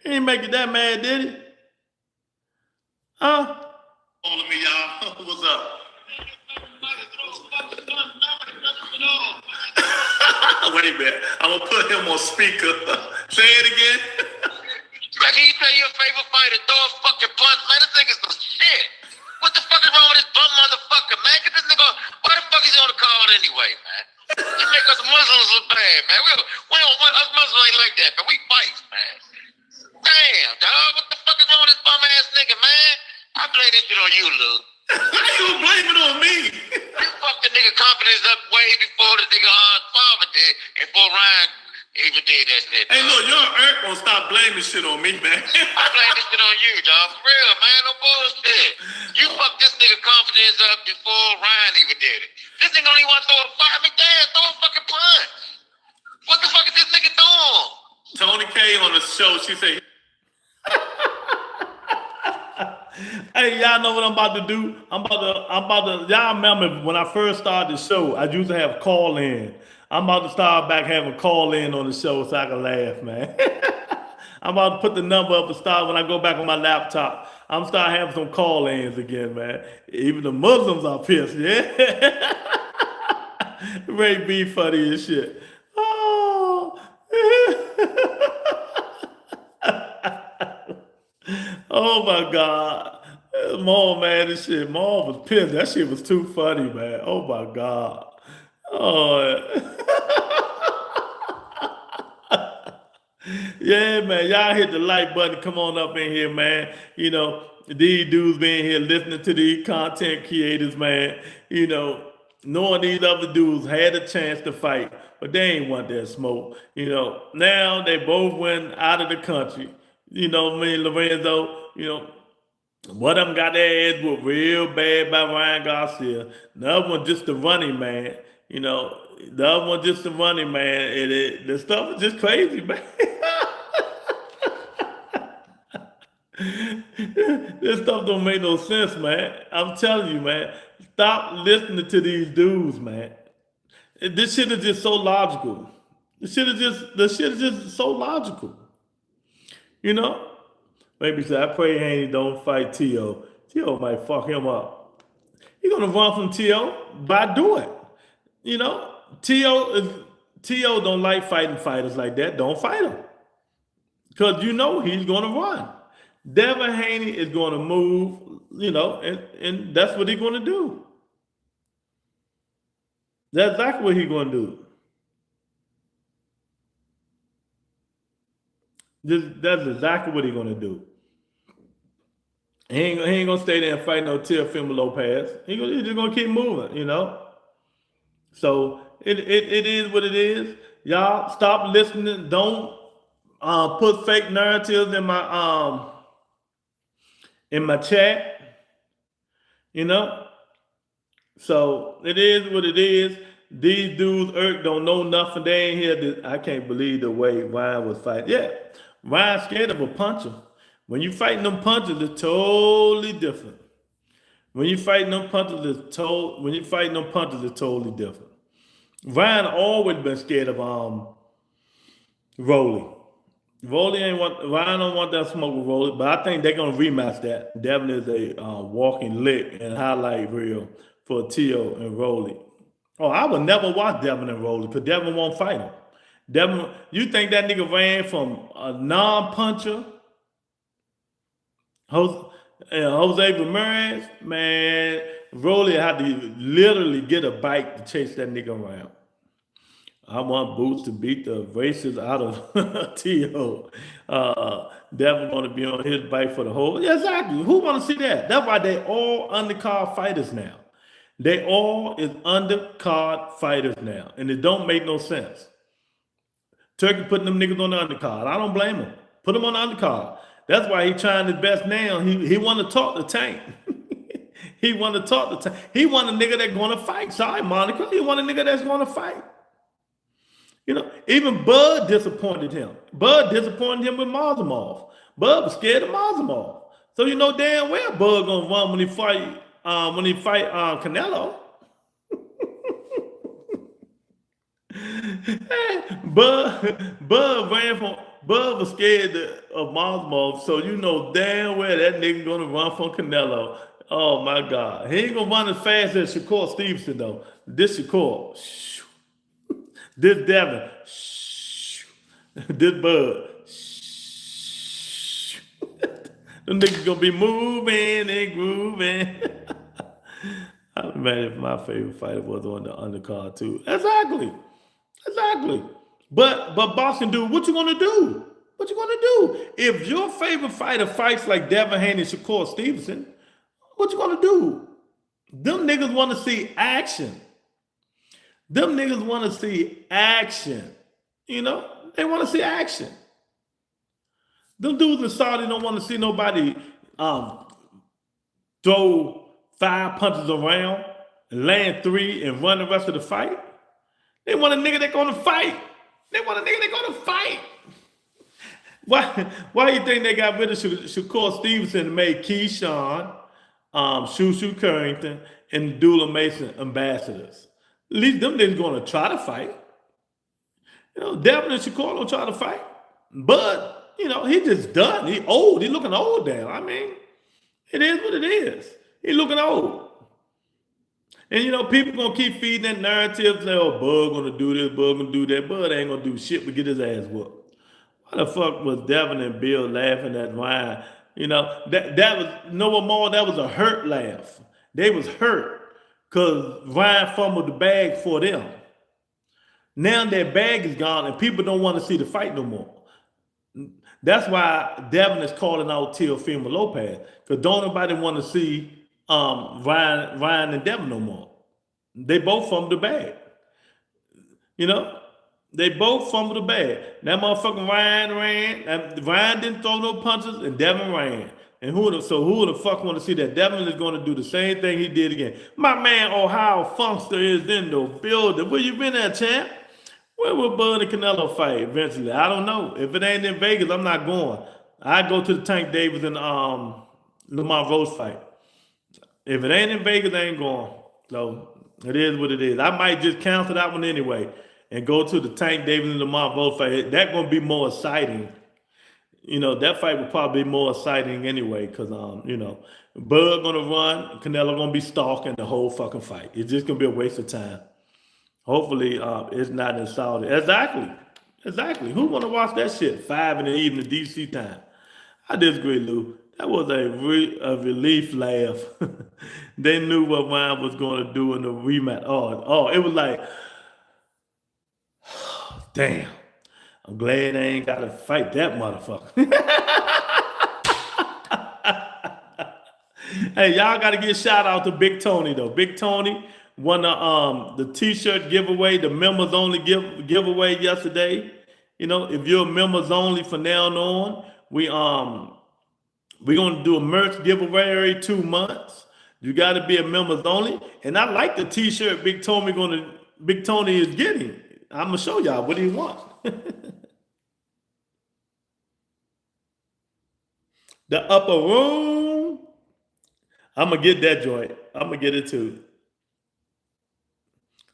He ain't make it that mad, did he? Huh? Calling me, y'all. What's up? Wait a minute. I'm gonna put him on speaker. Say it again. Can you tell your favorite fighter throw a fucking punch? Man, this nigga's some shit. What the fuck is wrong with this bum motherfucker, man? Get this nigga. Why the fuck is he on the card anyway, man? You make us Muslims look bad, man. We don't want us Muslims ain't like that, but we fight, man. Damn, dog. What the fuck is wrong with this bum ass nigga, man? I blame this shit on you, Lou. How you blame it on me? You fucked the nigga confidence up way before the nigga father did, and before Ryan even did that shit. Hey, look, your Earth gonna stop blaming shit on me, man. I blame this shit on you, dog. For real, man. No bullshit. You fucked this nigga confidence up before Ryan even did it. This nigga don't even want to throw a fight. I mean, damn, throw a fucking punch. What the fuck is this nigga doing? Tony K on the show, she said, hey, y'all know what I'm about to do? I'm about to, y'all remember when I first started the show, I used to have call in. I'm about to start back having call in on the show so I can laugh, man. I'm about to put the number up and start when I go back on my laptop. I'm start having some call ins again, man. Even the Muslims are pissed, yeah? Ray B funny as shit. Oh. Oh my God. Maul, man, this shit. Maul was pissed. That shit was too funny, man. Oh my God. Oh. Yeah, man. Y'all hit the like button. Come on up in here, man. You know, these dudes being here listening to these content creators, man. You know, knowing these other dudes had a chance to fight, but they ain't want that smoke. You know, now they both went out of the country. You know, me and Lorenzo, you know, one of them got their ass whooped real bad by Ryan Garcia. The other one just the running man. You know, the other one just the running man. The stuff is just crazy, man. This stuff don't make no sense, man. I'm telling you, man. Stop listening to these dudes, man. This shit is just so logical. This shit is just so logical. You know? Maybe say, I pray Haney don't fight T.O. T.O. might fuck him up. He's gonna run from T.O. by doing. You know? T.O. don't like fighting fighters like that. Don't fight him. Because you know he's gonna run. Devin Haney is gonna move you know, and that's what he's going to do. That's exactly what he's going to do. That's exactly what he's going to do. He ain't gonna stay there and fight no Teofimo Lopez. He's just gonna keep moving, you know. So it is what it is. Y'all stop listening. Don't put fake narratives in my chat. You know. So it is what it is. These dudes don't know nothing. They ain't here. I can't believe the way Ryan was fighting. Yeah, Ryan's scared of a puncher. When you fighting them punches, it's totally different. When you fighting them punches, it's totally different. Ryan always been scared of Rolly. Ryan don't want that smoke with Rolly, but I think they're gonna rematch that. Devin is a walking lick and highlight reel for Tio and Rolly. Oh, I would never watch Devin and Rolly because Devin won't fight him. Devin, you think that nigga ran from a non-puncher? Jose Ramirez, man, Rolly had to literally get a bike to chase that nigga around. I want Boots to beat the races out of T.O. Devin going to be on his bike for the whole. Yeah, exactly. Who want to see that? That's why they all undercard fighters now. They all is undercard fighters now, and it don't make no sense. Turkey putting them niggas on the undercard. I don't blame him. Put them on the undercard. That's why he trying his best now. He want to talk to Tank. He want to talk to Tank. He want a nigga that's going to fight. Sorry, Monica. He want a nigga that's going to fight. You know, even Bud disappointed him. Bud disappointed him with Mazamov. Bud was scared of Mazamov. So you know damn well Bud gonna run when he fight Canelo. Bud was scared of Mazamov, so you know damn well that nigga gonna run from Canelo. Oh my God. He ain't gonna run as fast as Shakur Stevenson though. This Shakur. This Devin. This Bud. Them niggas gonna be moving and grooving. I'm mad if my favorite fighter was on the undercard too. Exactly. But boxing dude, what you gonna do? What you gonna do? If your favorite fighter fights like Devin Haney and Shakur Stevenson, what you gonna do? Them niggas wanna see action. Them niggas want to see action. You know? They want to see action. Them dudes in Saudi don't want to see nobody throw 5 punches around and land 3 and run the rest of the fight. They want a nigga that's going to fight. Why you think they got rid of Shakur Stevenson and made Keyshawn, Shushu Currington, and Dula Mason ambassadors? At least them niggas gonna try to fight. You know, Devin and Shakur don't try to fight. But, you know, he just done. He old. He looking old now. I mean, it is what it is. He looking old. And, you know, people gonna keep feeding that narrative. Say, oh, Bud gonna do this, Bud gonna do that. Bud ain't gonna do shit but get his ass whooped. Why the fuck was Devin and Bill laughing at Ryan? You know, that was, no more, that was a hurt laugh. They was hurt. Because Ryan fumbled the bag for them. Now their bag is gone and people don't want to see the fight no more. That's why Devin is calling out Teofimo Lopez. Because don't nobody want to see Ryan and Devin no more. They both fumbled the bag. You know? They both fumbled the bag. That motherfucking Ryan ran. Ryan didn't throw no punches and Devin ran. And who the fuck want to see that? Devin is going to do the same thing he did again. My man Ohio Funkster is in the building. Where you been at, champ? Where will Bud and Canelo fight eventually? I don't know. If it ain't in Vegas, I'm not going. I go to the Tank Davis and Lamar Rose fight. If it ain't in Vegas, I ain't going. So it is what it is. I might just cancel that one anyway and go to the Tank Davis and Lamar Rose fight. That's going to be more exciting. You know, that fight would probably be more exciting anyway because, you know, Bud going to run, Canelo going to be stalking the whole fucking fight. It's just going to be a waste of time. Hopefully, it's not in Saudi. Exactly. Who want to watch that shit? 5 in the evening, DC time. I disagree, Lou. That was a relief laugh. They knew what Ryan was going to do in the rematch. It was like, damn. I'm glad I ain't got to fight that motherfucker. Hey, y'all got to give a shout out to Big Tony though. Big Tony won the T-shirt giveaway, the members only giveaway yesterday. You know, if you're members only from now on, we're gonna do a merch giveaway every 2 months. You got to be a members only, and I like the T-shirt Big Tony is getting. I'm gonna show y'all what he wants. The upper room. I'm gonna get that joint. I'm gonna get it too.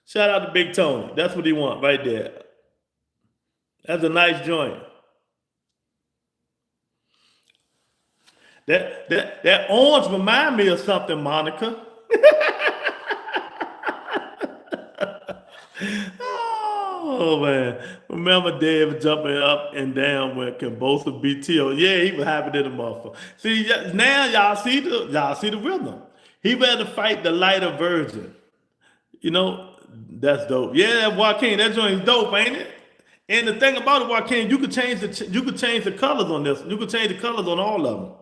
Shout out to Big Tony. That's what he want right there. That's a nice joint. That orange remind me of something, Monica. Oh man. Remember Dave jumping up and down when can both of BTO. Yeah, he was happy to the motherfucker. See, now y'all see the rhythm. He better fight the lighter version. You know, that's dope. Yeah, Joaquin, that joint is dope, ain't it? And the thing about it, Joaquin, you could change the colors on this. You could change the colors on all of them.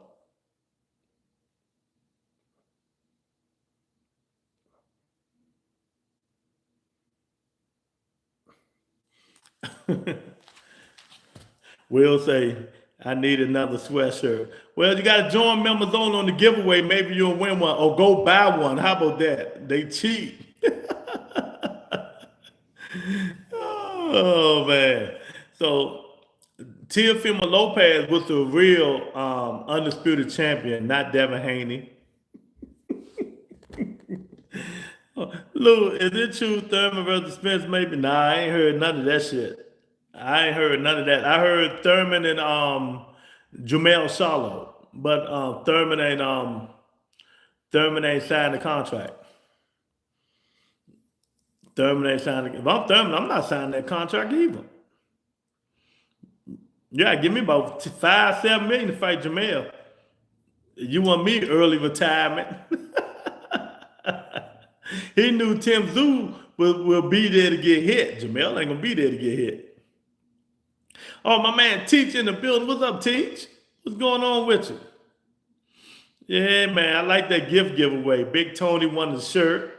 Will say, I need another sweatshirt. Well, you got to join members on the giveaway. Maybe you'll win one or go buy one. How about that? They cheat. Oh, man. So, Teofimo Lopez was the real undisputed champion, not Devin Haney. Lou, is it true Thurman versus Spence maybe? Nah, I ain't heard none of that shit. I ain't heard none of that. I heard Thurman and Jamel Shallow, but Thurman ain't signed the contract. Thurman ain't signed. If I'm Thurman, I'm not signing that contract either. Yeah, give me about 5-7 million to fight Jamel. You want me early retirement? He knew Tim Tszyu will be there to get hit. Jamel ain't gonna be there to get hit. Oh, my man Teach in the building. What's up, Teach? What's going on with you? Yeah, man, I like that gift giveaway. Big Tony won the shirt.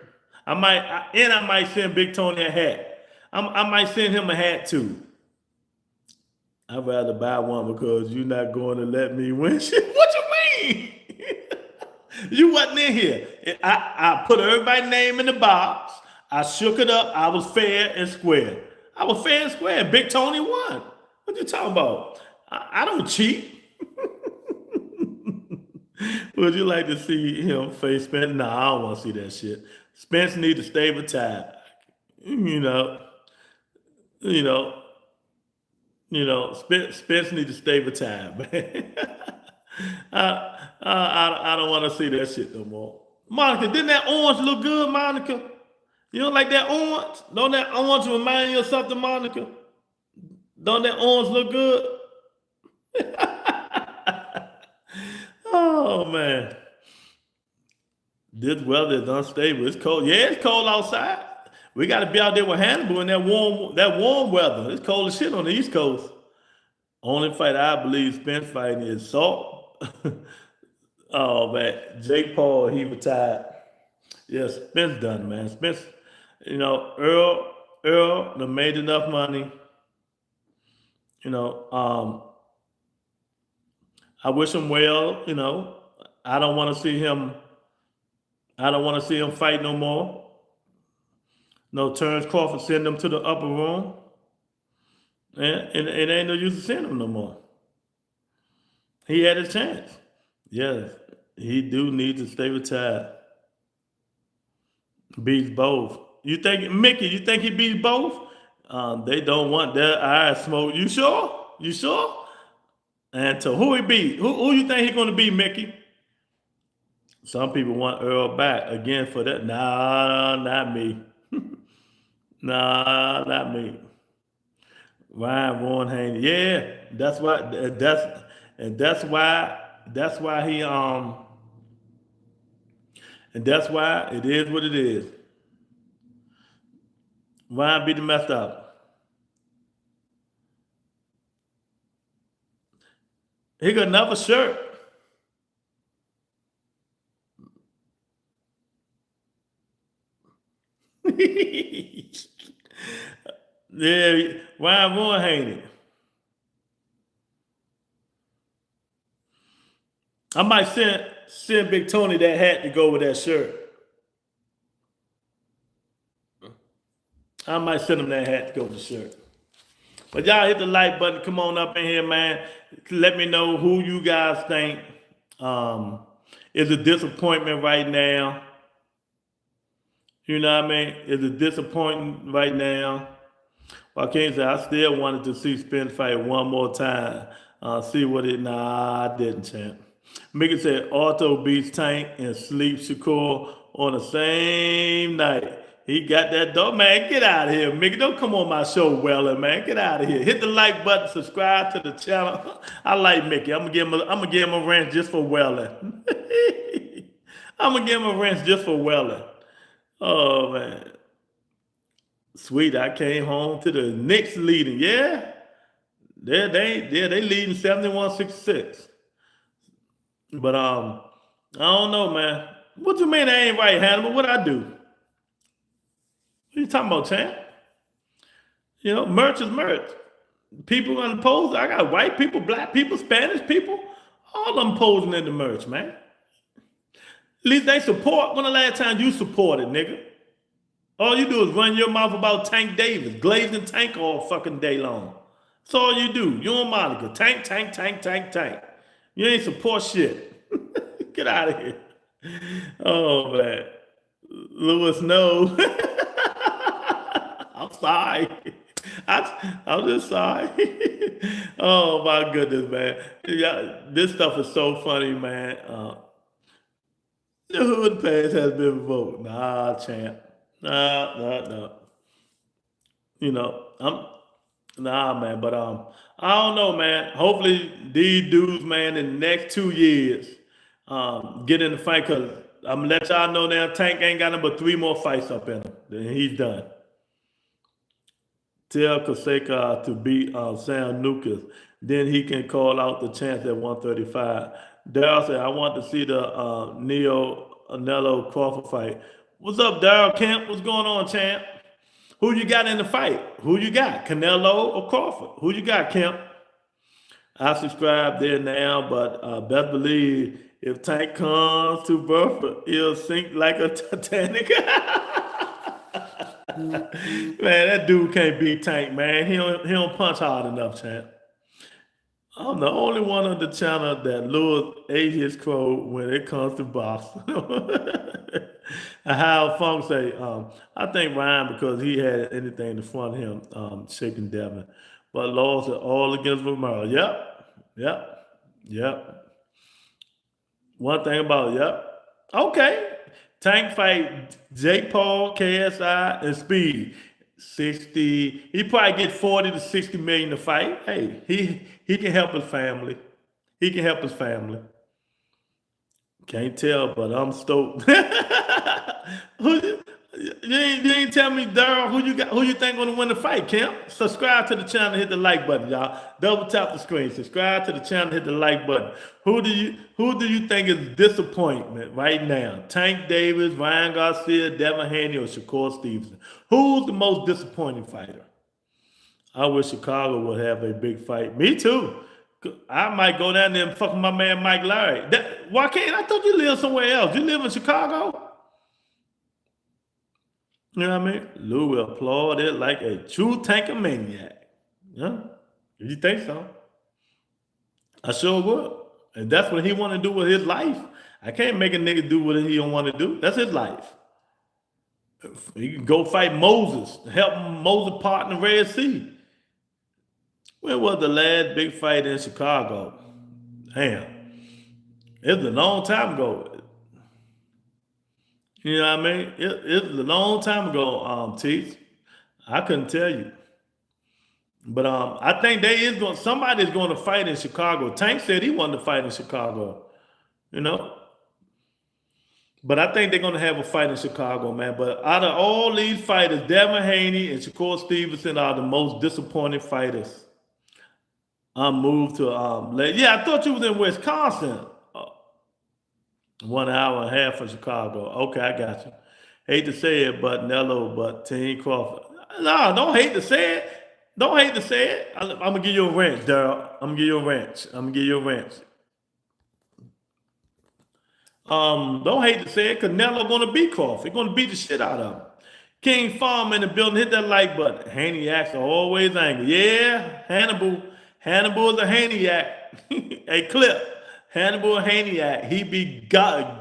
I might send Big Tony a hat. I might send him a hat too. I'd rather buy one because you're not going to let me win. What you mean? You wasn't in here. I put everybody's name in the box. I shook it up. I was fair and square. I was fair and square. Big Tony won. What you talking about? I don't cheat. Would you like to see him face Spence? No, I don't want to see that shit. Spence need to stay retired. Spence need to stay retired, man. I don't want to see that shit no more. Monica, didn't that orange look good, Monica? You don't like that orange? Don't that orange remind you of something, Monica? Don't that orange look good? Oh, man. This weather is unstable. It's cold. Yeah, it's cold outside. We got to be out there with Hannibal in that warm weather. It's cold as shit on the East Coast. Only fight I believe Spence fighting is Salt. Oh, man. Jake Paul, he retired. Yeah, Spence done, man. Spence, Earl done made enough money. I wish him well. I don't want to see him fight no more. No, Terrence Crawford send him to the upper room. And it ain't no use to send him no more. He had his chance. Yes, he do need to stay retired. Beats both. You think, Mickey, you think he beats both? They don't want their eyes smoked. You sure? You sure? And to who he beat? Who you think he's going to beat, Mickey? Some people want Earl back again for that. Nah, not me. Nah, not me. Ryan Warren Haney. Yeah, that's why That's why he and that's why it is what it is. Ryan beat the messed up. He got another shirt. Yeah, Ryan Moore ain't it. I might send Big Tony that hat to go with that shirt. I might send him that hat to go with the shirt. But y'all hit the like button. Come on up in here, man. Let me know who you guys think is a disappointment right now. You know what I mean? Is a disappointing right now. Well, I can't say I still wanted to see Spin fight one more time. See what it. Nah, I didn't, champ. Mickey said Auto beats Tank and Sleep Shakur on the same night. He got that dog, man. Get out of here, Mickey. Don't come on my show, Weller, man. Get out of here. Hit the like button, subscribe to the channel. I like Mickey. I'm gonna give him a rant just for Weller. I'm gonna give him a rant just for Weller. Oh man. Sweet, I came home to the Knicks leading. Yeah. They leading 71-66. But I don't know, man. What you mean I ain't right, Hannibal? What I do? What you talking about, champ? You know, merch is merch. People on the pose, I got white people, black people, Spanish people, all of them posing in the merch, man. At least they support. When the last time you supported, nigga? All you do is run your mouth about Tank Davis, glazing Tank all fucking day long. That's all you do. You and Monica. Tank, Tank, Tank, Tank, Tank. You ain't support shit. Get out of here. Oh, man. Lewis, no. I'm sorry. I'm just sorry. Oh, my goodness, man. Yeah, this stuff is so funny, man. The hood pass has been revoked. Nah, champ. Nah. You know, nah, man. But I don't know, man. Hopefully these dudes, man, in the next 2 years, get in the fight. Cause I'm gonna let y'all know now, Tank ain't got number 3 more fights up in him. Then he's done. Tell Kaseka to beat Sam Nukas. Then he can call out the chance at 135. Daryl said, I want to see the Neo Anello Crawford fight. What's up, Daryl Kemp? What's going on, champ? Who you got in the fight? Who you got? Canelo or Crawford? Who you got, Kemp? I subscribe there now, but best believe if Tank comes to Burford, he'll sink like a Titanic. Man, that dude can't beat Tank, man. He don't punch hard enough, champ. I'm the only one on the channel that Lewis ate his crow when it comes to boxing. How Funk say, I think Ryan because he had anything to front him, shaking Devin. But Law said all against Romero. Yep. One thing about okay. Tank fight Jake Paul, KSI, and Speed. 60. He probably get 40 to 60 million to fight. Hey, he can help his family. He can help his family. Can't tell, but I'm stoked. You ain't tell me, Daryl, who you think gonna win the fight, Kemp? Subscribe to the channel, hit the like button, y'all. Double tap the screen. Subscribe to the channel, hit the like button. Who do you think is disappointment right now? Tank Davis, Ryan Garcia, Devin Haney, or Shakur Stevenson? Who's the most disappointing fighter? I wish Chicago would have a big fight. Me too. I might go down there and fuck with my man Mike Larry. Why can't I thought you live somewhere else? You live in Chicago? You know what I mean? Lou will applaud it like a true tanker maniac. Yeah? If you think so. I sure would. And that's what he want to do with his life. I can't make a nigga do what he don't want to do. That's his life. He can go fight Moses, help Moses part in the Red Sea. When was the last big fight in Chicago? Damn. It was a long time ago. You know what I mean? It was a long time ago, Teeth. I couldn't tell you. But I think somebody's going to fight in Chicago. Tank said he wanted to fight in Chicago, you know. But I think they're going to have a fight in Chicago, man. But out of all these fighters, Devin Haney and Shakur Stevenson are the most disappointing fighters. I moved to yeah, I thought you was in Wisconsin. 1 hour and a half from Chicago. Okay, I got you. Hate to say it, but Nello, but Team Crawford. No, don't hate to say it. Don't hate to say it. I'm gonna give you a wrench, Daryl. I'm gonna give you a wrench. Don't hate to say it, because Nello gonna beat Crawford. He's gonna beat the shit out of him. King Farm in the building, hit that like button. Haniacs are always angry. Yeah, Hannibal is a Haniac. Hey, Clip. Hannibal a Haniac. He be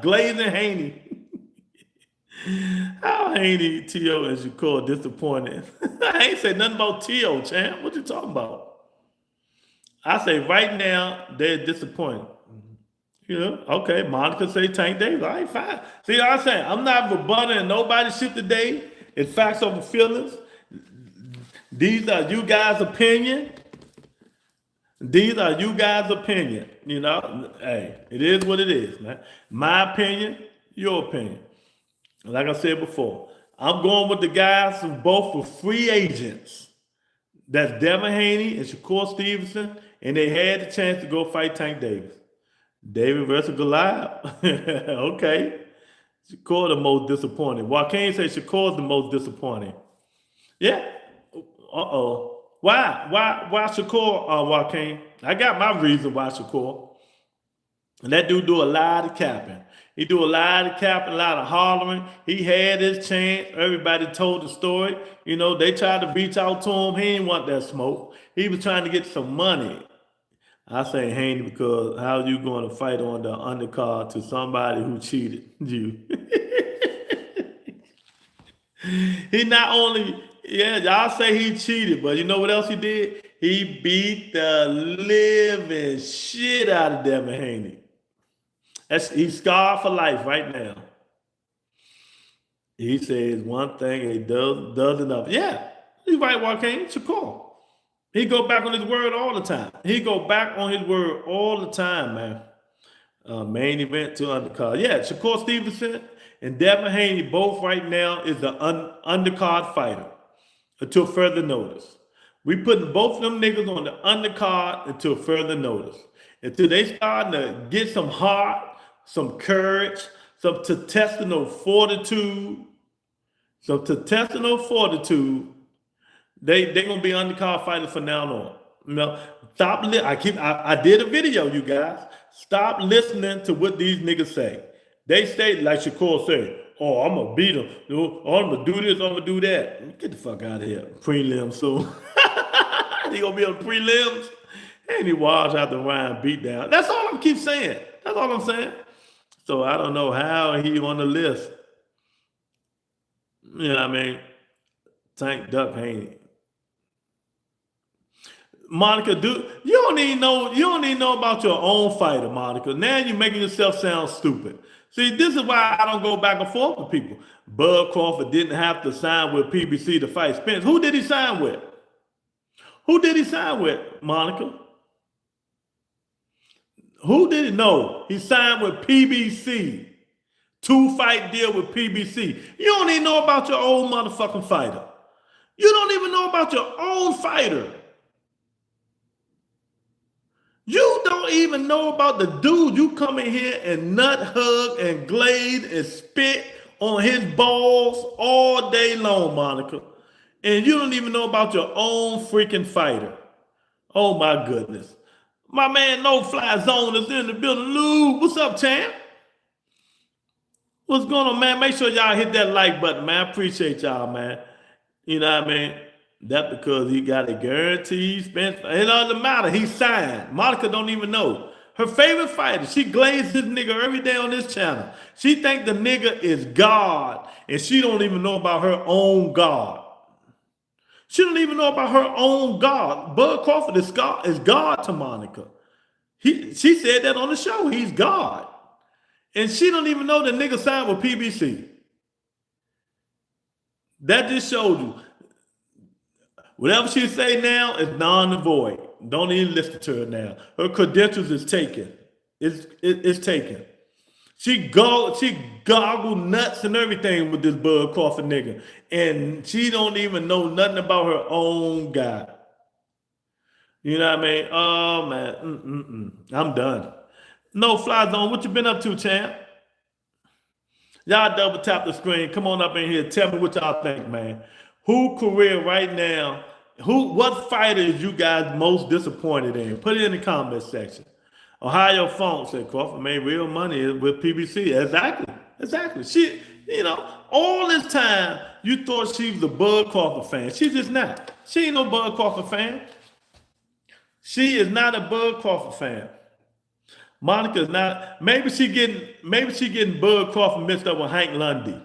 glazing Haney. How Haney, T.O. and Shakur disappointed. I ain't say nothing about T.O., champ. What you talking about? I say right now, they're disappointed. You know, okay, Monica say Tank Davis. All right, fine. See what I'm saying? I'm not rebutting nobody's shit today. It's facts over feelings. These are you guys' opinion. You know, hey, it is what it is, man. My opinion, your opinion. Like I said before, I'm going with the guys who both were free agents. That's Devin Haney and Shakur Stevenson, and they had the chance to go fight Tank Davis. David versus Goliath. Okay. Shakur the most disappointing. Joaquin says Shakur's the most disappointing. Yeah. Uh-oh. Why Shakur, Joaquin? I got my reason why Shakur. And that dude do a lot of capping. He do a lot of capping, a lot of hollering. He had his chance. Everybody told the story. You know, they tried to reach out to him. He didn't want that smoke. He was trying to get some money. I say Haney because how you going to fight on the undercard to somebody who cheated you? He not only, yeah, y'all say he cheated, but you know what else he did? He beat the living shit out of Devin Haney. He's scarred for life right now. He says one thing and he does enough. Yeah, he's right, Joaquin. Shakur. He go back on his word all the time. Man. Main event to undercard. Yeah, Shakur Stevenson and Devin Haney both right now is the undercard fighter until further notice. We putting both of them niggas on the undercard until further notice. Until they starting to get some heart, some courage, some intestinal fortitude, They gonna be undercard fighters from now on. You know, I did a video, you guys. Stop listening to what these niggas say. They say, like Shakur said, oh, I'm gonna beat him. Oh, I'm gonna do this, I'm gonna do that. Get the fuck out of here. Prelims soon. He gonna be on prelims. And he washed out the Ryan beatdown. That's all I keep saying. That's all I'm saying. So I don't know how he on the list. You know what I mean? Tank Duck Haney. Monica, you don't even know about your own fighter, Monica. Now you're making yourself sound stupid. See, this is why I don't go back and forth with people. Bud Crawford didn't have to sign with PBC to fight Spence. Who did he sign with? Monica? Who did he know? He signed with PBC. 2-fight deal with PBC. You don't even know about your own motherfucking fighter. You don't even know about your own fighter. You don't even know about the dude you come in here and nut hug and glaze and spit on his balls all day long, Monica. And you don't even know about your own freaking fighter. Oh my goodness. My man No Fly Zone is in the building. Lou, what's up, champ? What's going on, man? Make sure y'all hit that like button, man. I appreciate y'all, man. You know what I mean? That because he got a guarantee spent. It doesn't matter. He signed. Monica don't even know. Her favorite fighter. She glazed this nigga every day on this channel. She think the nigga is God. And she don't even know about her own God. She don't even know about her own God. Bud Crawford is God to Monica. She said that on the show. He's God. And she don't even know the nigga signed with PBC. That just showed you. Whatever she say now is non and void. Don't even listen to her now. Her credentials is taken. It's taken. She goggle nuts and everything with this Bud Crawford nigga. And she don't even know nothing about her own guy. You know what I mean? Oh, man. I'm done. No Fly Zone, what you been up to, champ? Y'all double tap the screen. Come on up in here. Tell me what y'all think, man. Who career right now, what fighter is you guys most disappointed in? Put it in the comment section. Ohio Funk said Crawford made real money with PBC. Exactly. She, all this time you thought she was a Bud Crawford fan. She's just not. She ain't no Bud Crawford fan. She is not a Bud Crawford fan. Monica's not. Maybe she getting Bud Crawford mixed up with Hank Lundy.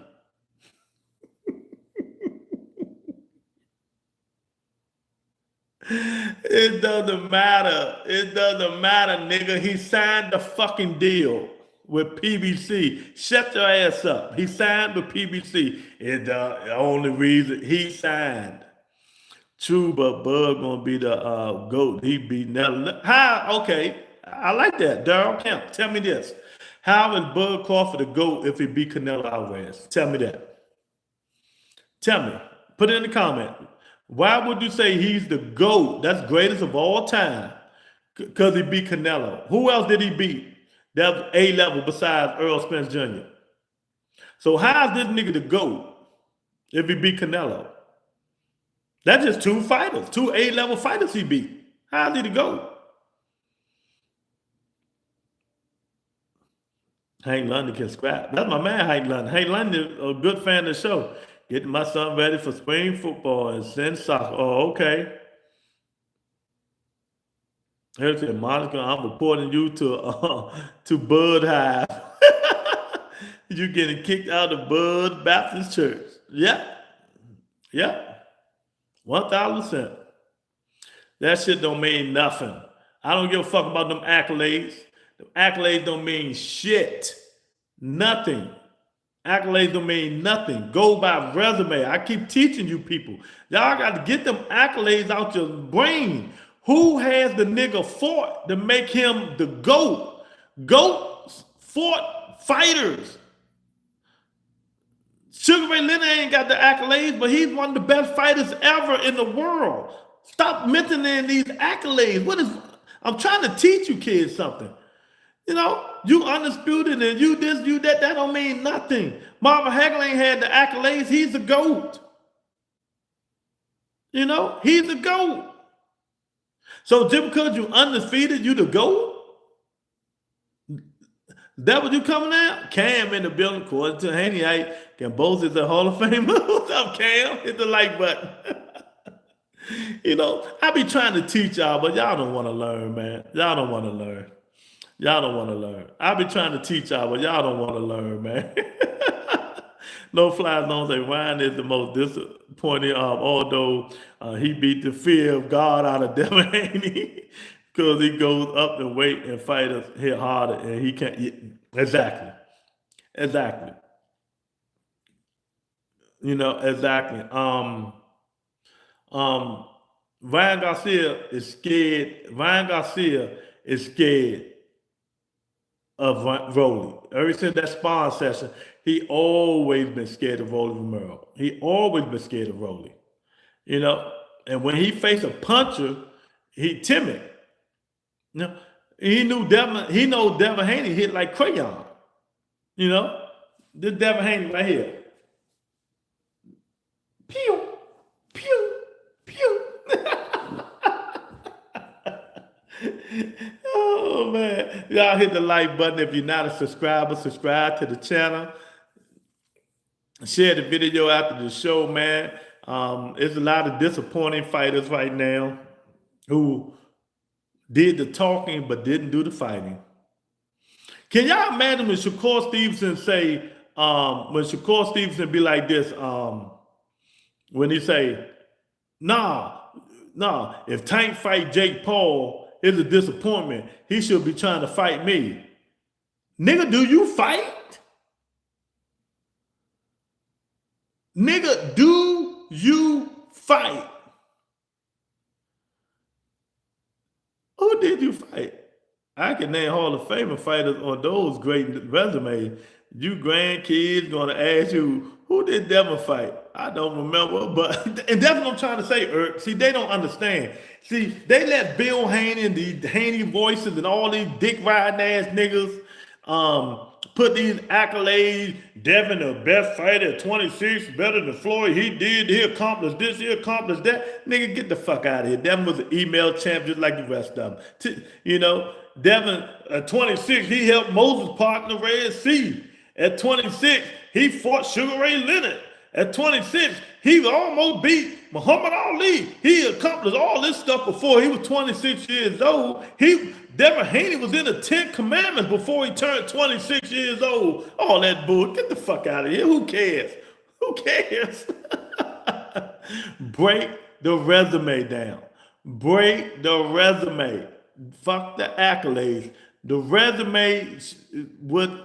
It doesn't matter. Nigga. He signed the fucking deal with PBC. Shut your ass up. He signed with PBC. It's the only reason he signed. True, but Bud gonna be the GOAT. He beat Nelly. How? Okay, I like that. Daryl Kemp, tell me this. How is Bud Crawford the GOAT if he beat Canelo Alvarez? Tell me that. Tell me. Put it in the comment. Why would you say he's the GOAT? That's greatest of all time. Because he beat Canelo. Who else did he beat? That was A-level besides Earl Spence Jr. So how is this nigga the GOAT if he beat Canelo? That's just two fighters, two A-level fighters he beat. How is he the GOAT? Hank London can scrap. That's my man, Hank London. Hank London, a good fan of the show. Getting my son ready for spring football and send soccer. Oh, okay. Here's it, Monica. I'm reporting you to Bud Hive. You getting kicked out of Bud Baptist Church. Yep. 1,000%. That shit don't mean nothing. I don't give a fuck about them accolades. Them accolades don't mean shit. Nothing. Accolades don't mean nothing. Go by resume. I keep teaching you people. Y'all got to get them accolades out your brain. Who has the nigga fought to make him the GOAT? GOAT fought fighters. Sugar Ray Leonard ain't got the accolades, but he's one of the best fighters ever in the world. Stop mentioning these accolades. I'm trying to teach you kids something. You undisputed and you this, you that don't mean nothing. Marvin Hagler ain't had the accolades. He's the GOAT. He's the GOAT. So just because you undefeated, you the GOAT? That what you coming out? Cam in the building, according to Haney, can both is a Hall of Fame. What's up, Cam? Hit the like button. I be trying to teach y'all, but y'all don't want to learn, man. Y'all don't want to learn. I be trying to teach y'all, but y'all don't want to learn, man. No Fly Zone say Ryan is the most disappointing, although he beat the fear of God out of Devin Haney. Because he goes up in weight and fighters hit harder and he can't. Exactly. Exactly. Ryan Garcia is scared. Ryan Garcia is scared of Rolly. Ever since that sparring session, he always been scared of Rolly Romero. He always been scared of Rolly. And when he faced a puncher, he timid. He knows Devin Haney hit like crayon. This Devin Haney right here. Pew, pew, pew. Oh man. Y'all hit the like button. If you're not a subscriber, subscribe to the channel. Share the video after the show, man. There's a lot of disappointing fighters right now who did the talking but didn't do the fighting. Can y'all imagine when Shakur Stevenson say, when Shakur Stevenson be like this, when he say, nah, if Tank fight Jake Paul, it's a disappointment. He should be trying to fight me. Nigga, do you fight? Nigga, do you fight? Who did you fight? I can name Hall of Famer fighters on those great resumes. You grandkids gonna ask you, who did Devin fight? I don't remember, but and that's what I'm trying to say, Irk. See, they don't understand. See, they let Bill Haney and the Haney voices and all these dick riding ass niggas put these accolades. Devin, the best fighter at 26, better than Floyd. He accomplished this, he accomplished that. Nigga, get the fuck out of here. Devin was an email champ just like the rest of them. You know, Devin, at 26, he helped Moses partner Red Sea. At 26, he fought Sugar Ray Leonard. At 26, he almost beat Muhammad Ali. He accomplished all this stuff before he was 26 years old. Devin Haney was in the 10 Commandments before he turned 26 years old. All that bull. Get the fuck out of here. Who cares? Who cares? Break the resume down. Break the resume. Fuck the accolades. The resume would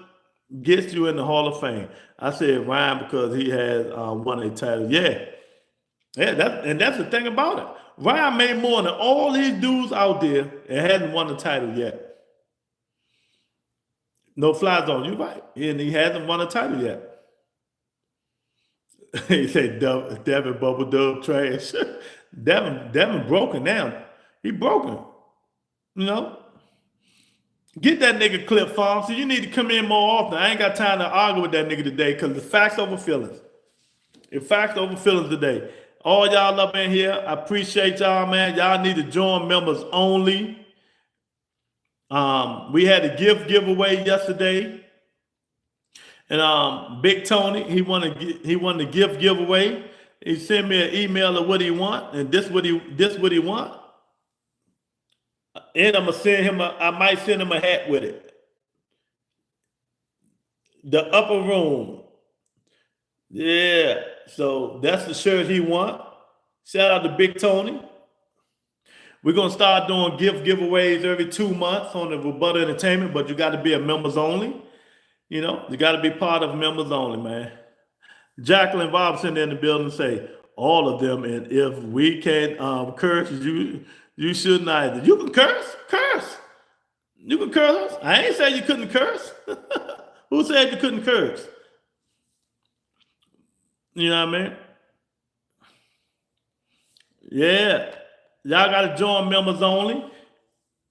gets you in the Hall of Fame. I said Ryan because he has won a title. Yeah, that's the thing about it. Ryan made more than all these dudes out there and hadn't won a title yet. No fly zone, you right. And he hasn't won a title yet. He said Devin Bubble Dub trash. Devin broken now. He broken. You know? Get that nigga clip farm. So you need to come in more often. I ain't got time to argue with that nigga today because the facts over feelings. It's facts over feelings today. All y'all up in here, I appreciate y'all, man. Y'all need to join members only. We had a giveaway yesterday. And Big Tony, he won the gift giveaway. He sent me an email of what he want, and this what he want. And I'm gonna send him I might send him a hat with it. The upper room. Yeah. So that's the shirt he want. Shout out to Big Tony. We're gonna start doing giveaways every 2 months on the Rebuttal Entertainment, but you got to be a members only. You know, you got to be part of members only, man. Jacqueline Robinson in the building say all of them, and if we can curse, you shouldn't either. You can curse. You can curse. I ain't saying you couldn't curse. Who said you couldn't curse? You know what I mean? Yeah. Y'all got to join members only.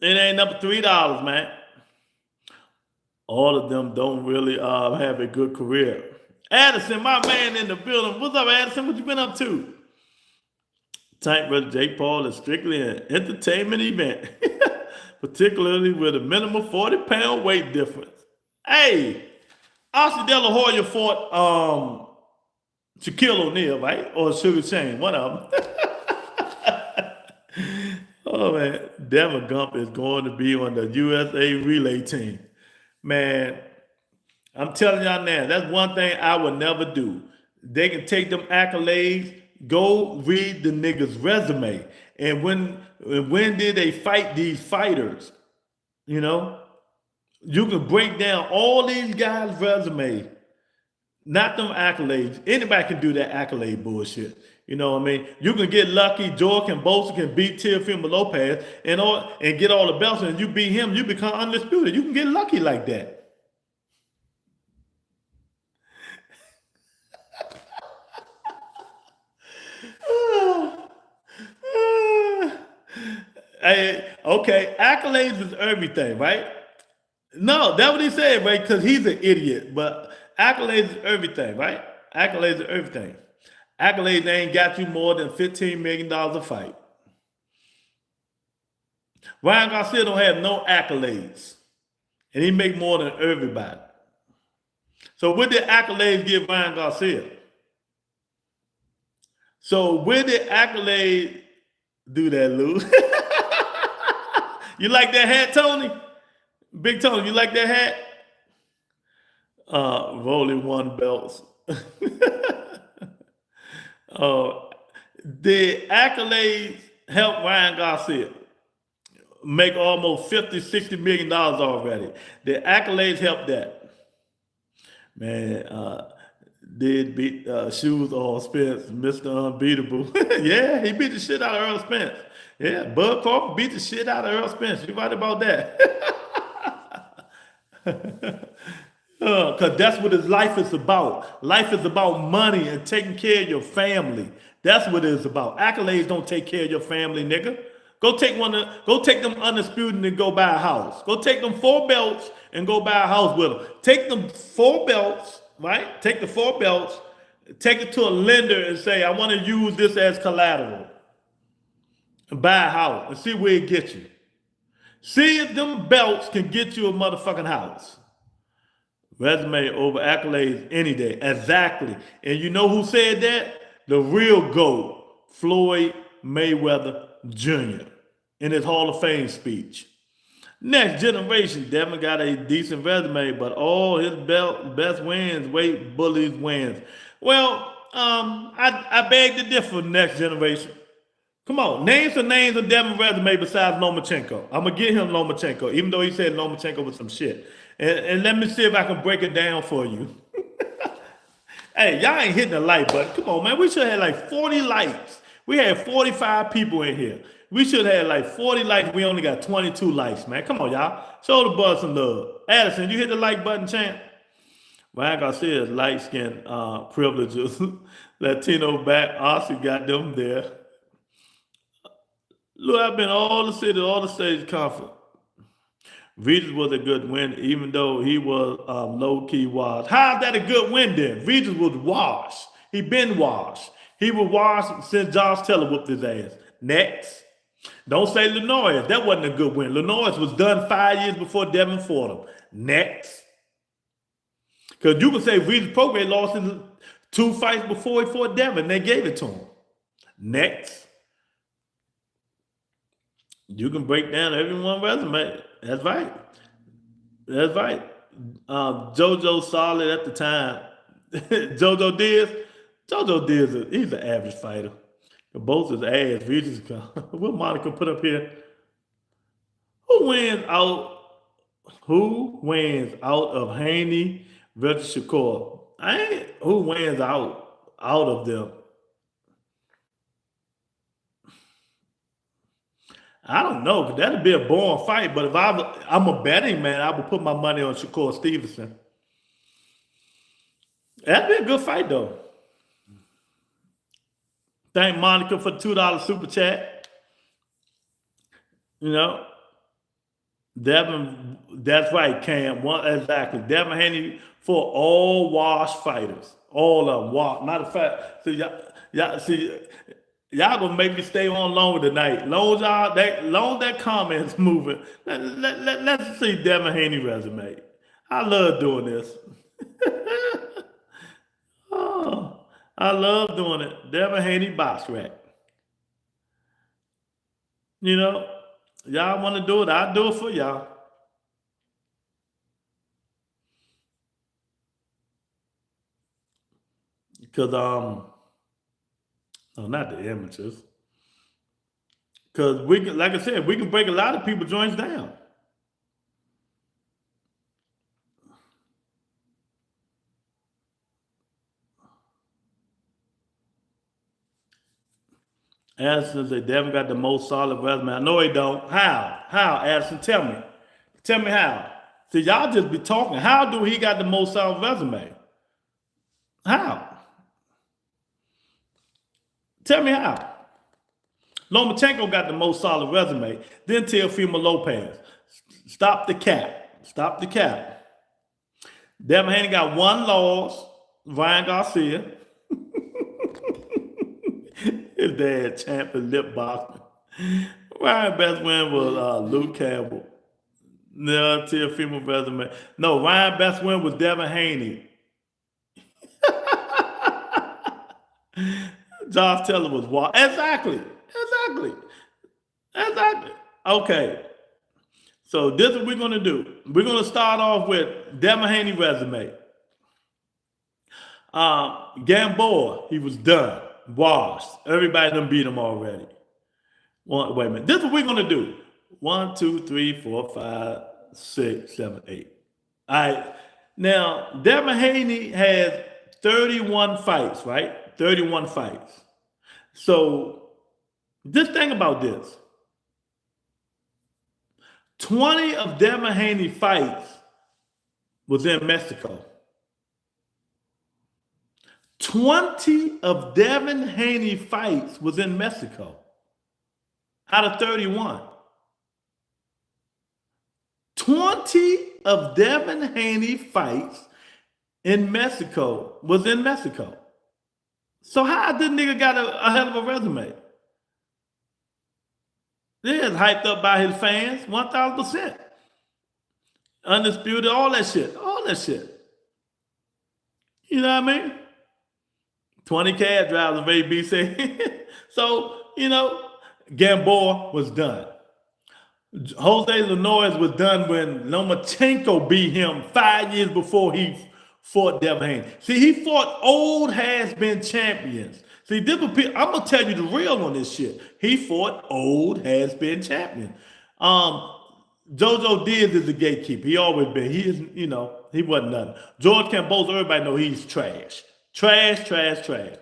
It ain't up to $3, man. All of them don't really have a good career. Addison, my man in the building. What's up, Addison? What you been up to? Tank Brother Jake Paul is strictly an entertainment event, particularly with a minimum 40-pound weight difference. Hey, Oscar De La Hoya fought Shaquille O'Neal, right? Or Sugar Shane, one of them. Oh, man. Devin Gump is going to be on the USA relay team. Man, I'm telling y'all now, that's one thing I would never do. They can take them accolades, go read the nigga's resume. And when did they fight these fighters? You know? You can break down all these guys' resume, not them accolades. Anybody can do that accolade bullshit. You know what I mean? You can get lucky. Jordan Bolster can beat Teofimo Lopez and get all the belts, and you beat him, you become undisputed. You can get lucky like that. Hey, okay, accolades is everything, right? No, that's what he said, right? Because he's an idiot. But accolades is everything, right? Accolades is everything. Accolades ain't got you more than $15 million a fight. Ryan Garcia don't have no accolades. And he make more than everybody. So what did accolades give Ryan Garcia? So where did accolades do that, Lou? You like that hat, Tony? Big Tony, you like that hat? Rolling one belts. The accolades help Ryan Garcia make almost $50-60 million already. The accolades help that. Man, Did beat shoes all Spence, Mr. Unbeatable. Yeah, he beat the shit out of Earl Spence. Yeah, Bud Crawford beat the shit out of Earl Spence. You right about that. Because that's what his life is about. Life is about money and taking care of your family. That's what it is about. Accolades don't take care of your family, nigga. Go take them undisputed and go buy a house. Go take them 4 belts and go buy a house with them. Take them 4 belts, right? Take the 4 belts, take it to a lender and say, I want to use this as collateral. And buy a house and see where it gets you. See if them belts can get you a motherfucking house. Resume over accolades any day. Exactly. And you know who said that? The real GOAT, Floyd Mayweather Jr. in his Hall of Fame speech. Next generation, Devin got a decent resume, but all his best wins, Wade Bullies wins. Well, I beg to differ, next generation. Come on, name some names of Devin's resume besides Lomachenko. I'm going to get him Lomachenko, even though he said Lomachenko was some shit. And let me see if I can break it down for you. Hey, y'all ain't hitting the like button. Come on, man. We should have like 40 likes. We had 45 people in here. We should have like 40 likes. We only got 22 likes, man. Come on, y'all. Show the buzz some love. Addison, you hit the like button, champ? Ryan Garcia's light skin privileges. Latino back. Aussie got them there. Look, I've been all the cities, all the states conference. Regis was a good win, even though he was low-key washed. How's that a good win then? Regis was washed. He been washed. He was washed since Josh Taylor whooped his ass. Next. Don't say Lenoir. That wasn't a good win. Lenoir was done 5 years before Devin fought him. Next. Because you can say Regis Prograis lost in 2 fights before he fought Devin. They gave it to him. Next. You can break down everyone's resume. That's right. That's right. JoJo solid at the time. JoJo Diaz, he's an average fighter. Both his ass. Regis, what Monica put up here? Who wins out of Haney versus Shakur? Who wins out of them? I don't know, because that'd be a boring fight. But if I'm a betting man, I would put my money on Shakur Stevenson. That'd be a good fight, though. Thank Monica for the $2 super chat. You know, Devin, that's right, Cam. Exactly. Devin Haney for all wash fighters. All of them. Wash. Matter of fact, y'all gonna make me stay on longer tonight. Long that comments moving. Let's see Devin Haney resume. I love doing this. Oh, I love doing it. Devin Haney box rack. You know, y'all want to do it? I'll do it for y'all. Because no, not the amateurs. Because we can, like I said, we can break a lot of people joints down. Addison said Devin got the most solid resume. I know he don't. How? Addison, tell me. Tell me how. See, y'all just be talking. How do he got the most solid resume? How? Tell me how. Lomachenko got the most solid resume. Then Teofimo Lopez. Stop the cap. Stop the cap. Devin Haney got 1 loss. Ryan Garcia. His dad champion lip boxing. Ryan's best win was Luke Campbell. No, Teofimo resume. No, Ryan's best win was Devin Haney. Josh Taylor was wild. Exactly. Okay. So this is what we're going to do. We're going to start off with Devin Haney resume. Gamboa, he was done. Washed. Everybody done beat him already. Wait a minute. This is what we're going to do. 1, 2, 3, 4, 5, 6, 7, 8. All right. Now, Devin Haney has 31 fights, right? 31 fights. So just think about this. 20 of Devin Haney fights was in Mexico. 20 of Devin Haney fights was in Mexico out of 31. 20 of Devin Haney fights in Mexico was in Mexico. So how this nigga got a hell of a resume? Yeah, hyped up by his fans, 1,000%. Undisputed, all that shit. You know what I mean? 20 cab drivers, baby, say. So, Gamboa was done. Jose Linares was done when Lomachenko beat him 5 years before he fought Devin Haney. See, he fought old has-been champions. See, I'm going to tell you the real on this shit. He fought old has-been champions. Jojo Diaz is the gatekeeper. He always been. He is, he wasn't nothing. George Kambosos, everybody know he's trash. Trash.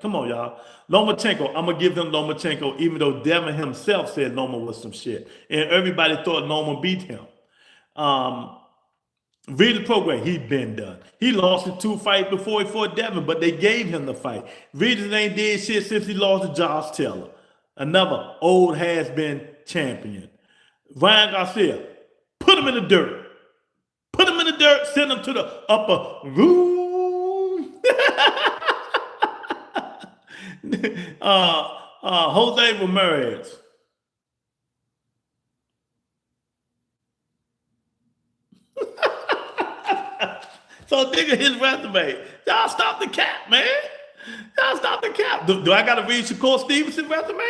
Come on, y'all. Lomachenko, I'm going to give him Lomachenko, even though Devin himself said Loma was some shit. And everybody thought Loma beat him. Read the program, he'd been done. He lost the 2 fights before he fought Devin, but they gave him the fight. Regis ain't did shit since he lost to Josh Taylor. Another old has-been champion. Ryan Garcia, put him in the dirt. Send him to the upper room. Jose Ramirez. So nigga, his resume. Y'all stop the cap, man. Y'all stop the cap. Do I gotta read Shakur Stevenson's resume?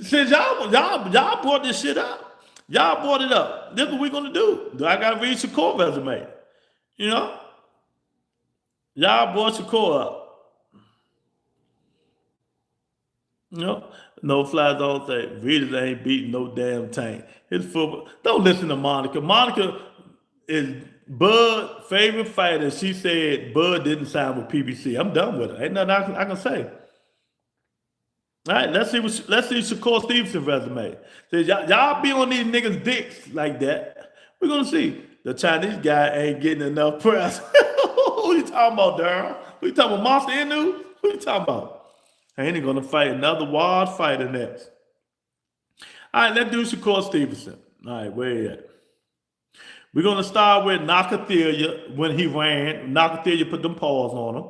Since y'all brought this shit up. Y'all brought it up. This is what we're gonna do. Do I gotta read Shakur resume? Y'all brought Shakur up. No flies don't say Readers ain't beating no damn tank. His football. Don't listen to Monica. Monica is Bud's favorite fighter. She said Bud didn't sign with PBC. I'm done with her. Ain't nothing I can say. All right, let's see Shakur Stevenson's resume. Says y'all be on these niggas' dicks like that. We're gonna see. The Chinese guy ain't getting enough press. Who you talking about, Darryl? Who you talking about, Monster Inu? Who you talking about? Ain't he gonna fight another wild fighter next? All right, let's do Shakur Stevenson. All right, where you at? We're gonna start with Nakathila when he ran. Nakathila put them paws on him.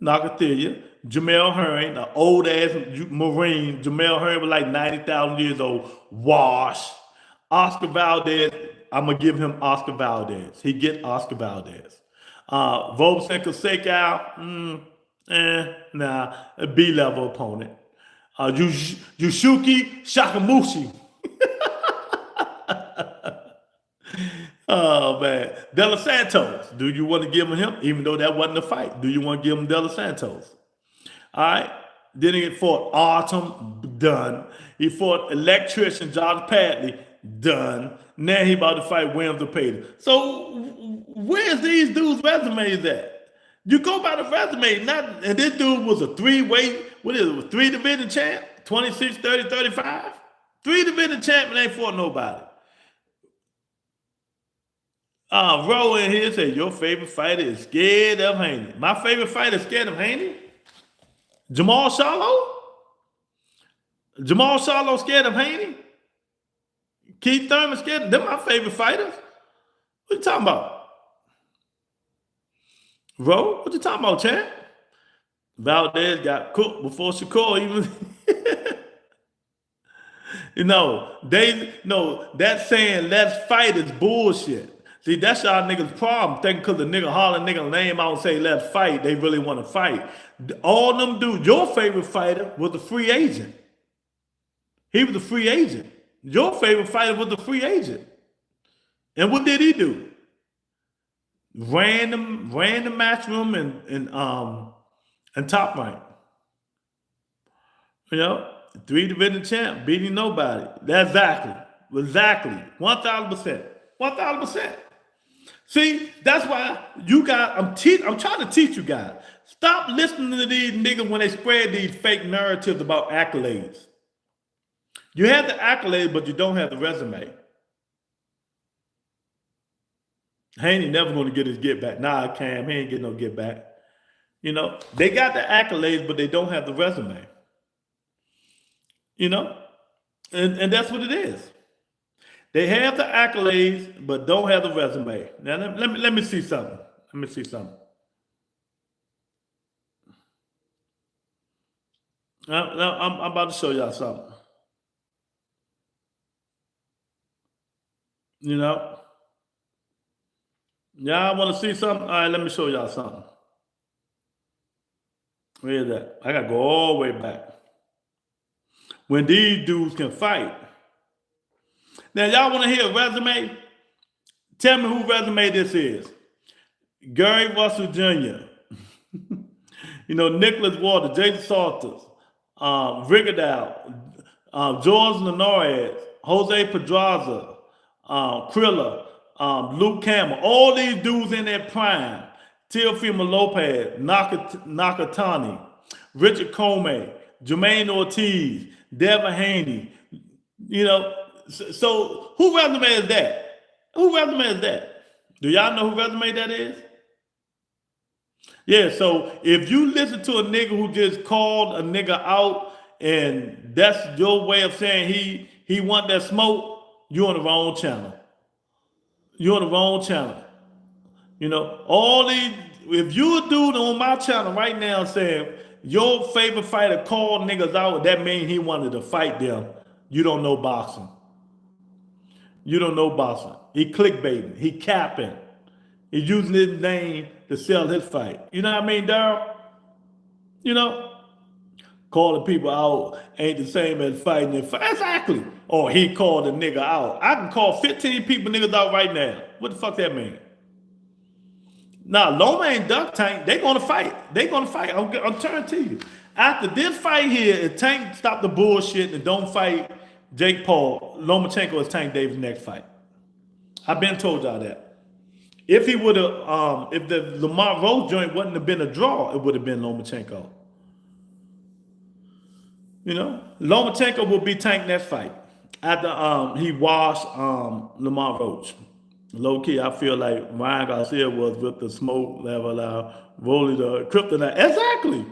Nakathila, Jamel Herring, an old ass Marine. Jamel Herring was like 90,000 years old. Wash. Oscar Valdez. I'm gonna give him Oscar Valdez. He get Oscar Valdez. Vovsenko Sekou. Nah, a B-level opponent. Yushuki Shakamushi. Oh, man. De Los Santos. Do you want to give him? Even though that wasn't a fight. Do you want to give him De Los Santos? All right. Then he fought Autumn. Done. He fought Electrician Josh Padley. Done. Now he about to fight Williams Zepeda. So where's these dudes' resumes at? You go by the resume, and this dude was a 3-weight, 3-division champ, 26, 30, 35. 3-division champ and ain't fought nobody. Roe in here said, your favorite fighter is scared of Haney. My favorite fighter is scared of Haney? Jamal Charlo? Jamal Charlo scared of Haney? Keith Thurman scared? They're my favorite fighters. What you talking about? Bro, what you talking about, champ? Valdez got cooked before Shakur even. That saying let's fight is bullshit. See, that's y'all niggas' problem. Thinking because the nigga holler nigga name out and say let's fight, they really want to fight. All them dudes, your favorite fighter was a free agent. He was a free agent. Your favorite fighter was a free agent. And what did he do? Ran the match room and top rank. 3-division champ, beating nobody. That's exactly. 1,000%. 1,000%. See, that's why you got. I'm trying to teach you guys. Stop listening to these niggas when they spread these fake narratives about accolades. You have the accolades, but you don't have the resume. Haney never going to get his get back. Nah, Cam, he ain't getting no get back. You know, they got the accolades, but they don't have the resume. You know, and that's what it is. They have the accolades, but don't have the resume. Now let me see something. Let me see something. Now, I'm about to show y'all something. You know, y'all want to see something? All right, let me show y'all something. Where is that? I got to go all the way back. When these dudes can fight. Now, y'all want to hear a resume? Tell me who resume this is. Gary Russell Jr., you know, Nicholas Walter, Jason Salters, Rigodow, George Lenoir, Jose Pedraza, Krilla, Luke Campbell, all these dudes in their prime. Teofimo Lopez, Nakatani, Richard Comey, Jermaine Ortiz, Devin Haney. You know, so who resume is that? Who resume is that? Do y'all know who resume that is? Yeah, so if you listen to a nigga who just called a nigga out and that's your way of saying he want that smoke, you're on the wrong channel. You're on the wrong channel. You know, all these, if you a dude on my channel right now saying your favorite fighter called niggas out, that means he wanted to fight them. You don't know boxing. You don't know boxing. He clickbaiting. He capping. He's using his name to sell his fight. You know what I mean, Daryl? You know? Calling people out ain't the same as fighting in fight. Exactly. Or he called a nigga out. I can call 15 people niggas out right now. What the fuck that mean? Now, Loma and Duck Tank, they gonna fight. They gonna fight. I'm turning to you. After this fight here, if Tank stop the bullshit and don't fight Jake Paul, Lomachenko is Tank Davis' next fight. I've been told y'all that. If he would have, if the Lamar Rose joint wouldn't have been a draw, it would have been Lomachenko. You know, Lomachenko will be Tank next fight after he washed Lamar Roach. Low key, I feel like Ryan Garcia was with the smoke level, Rolly the kryptonite. Exactly.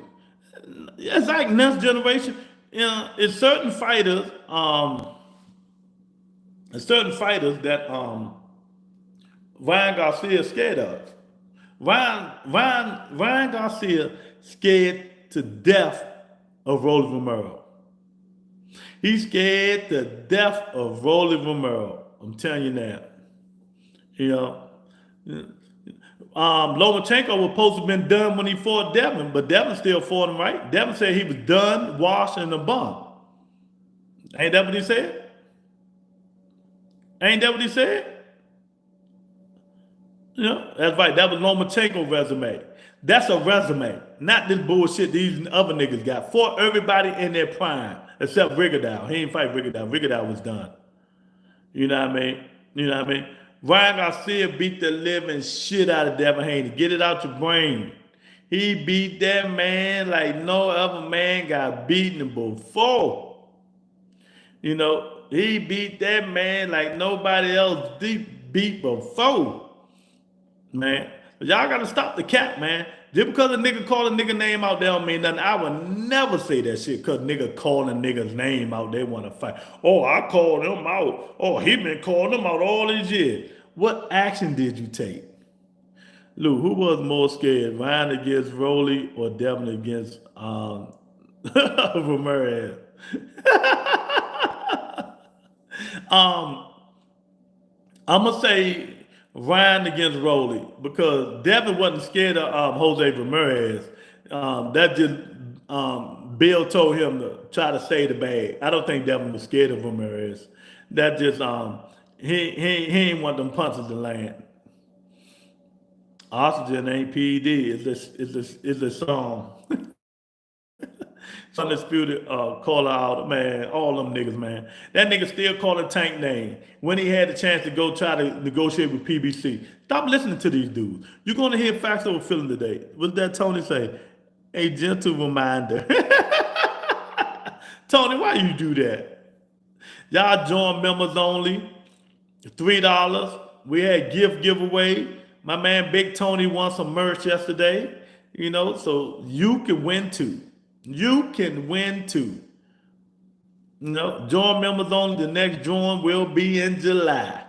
It's like next generation. You know, it's certain fighters. That Ryan Garcia is scared of. Ryan Garcia scared to death of Rolly Romero. He's scared to death of Rolly Romero. I'm telling you now. You know, Lomachenko was supposed to have been done when he fought Devin, but Devin still fought him, right? Devin said he was done, washed, and a bum. Ain't that what he said? Ain't that what he said? You know, that's right. That was Lomachenko's resume. That's a resume, not this bullshit these other niggas got. Fought everybody in their prime, except Rigodow. He ain't fight Rigodow. Rigodow was done. You know what I mean? You know what I mean? Ryan Garcia beat the living shit out of Devin Haney. Get it out your brain. He beat that man like no other man got beaten before. You know, he beat that man like nobody else beat before. Man, y'all gotta stop the cap, man. Just because a nigga call a nigga name out, they don't mean nothing. I would never say that shit because nigga calling a nigga's name out, they want to fight. Oh, I called him out. Oh, he been calling him out all these years. What action did you take? Lou, who was more scared, Ryan against Rolly or Devin against Ramirez? I'm going to say Ryan against Rolly because Devin wasn't scared of Jose Ramirez. That just Bill told him to try to save the bag. I don't think Devin was scared of Ramirez. That just he ain't want them punches to land. Oxygen ain't PED. It's a song. Undisputed caller out, man, all them niggas, man. That nigga still calling Tank name when he had the chance to go try to negotiate with PBC. Stop listening to these dudes. You're going to hear facts over feeling today. What did that Tony say? A gentle reminder. Tony, why you do that? Y'all join members only. $3. We had gift giveaway. My man Big Tony won some merch yesterday. You know, so you can win too. You can win too. You know, join members only. The next join will be in July.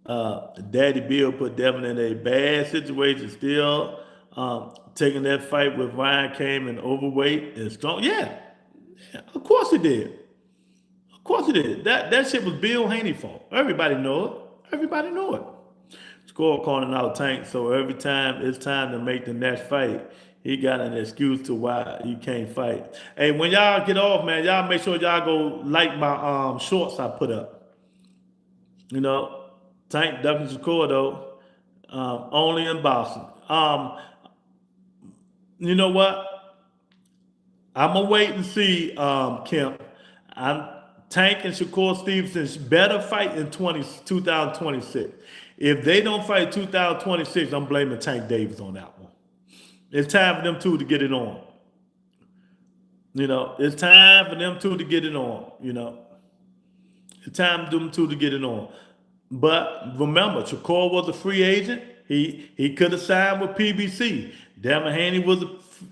Daddy Bill put Devin in a bad situation. Still taking that fight with Ryan came in overweight and strong. Yeah, of course he did. Of course he did. That shit was Bill Haney fault. Everybody know it. Everybody know it. Score calling out Tank. So every time it's time to make the next fight, he got an excuse to why you can't fight. Hey, when y'all get off, man, y'all make sure y'all go like my shorts I put up. You know, Tank Ducking Shakur though, only in boxing. You know what? I'm gonna wait and see, Kemp. Tank and Shakur Stevenson better fight in 2026. If they don't fight 2026, I'm blaming Tank Davis on that one. It's time for them two to get it on. You know, it's time for them two to get it on. You know, it's time for them two to get it on. But remember, Shakur was a free agent. He could have signed with PBC. Devin Haney was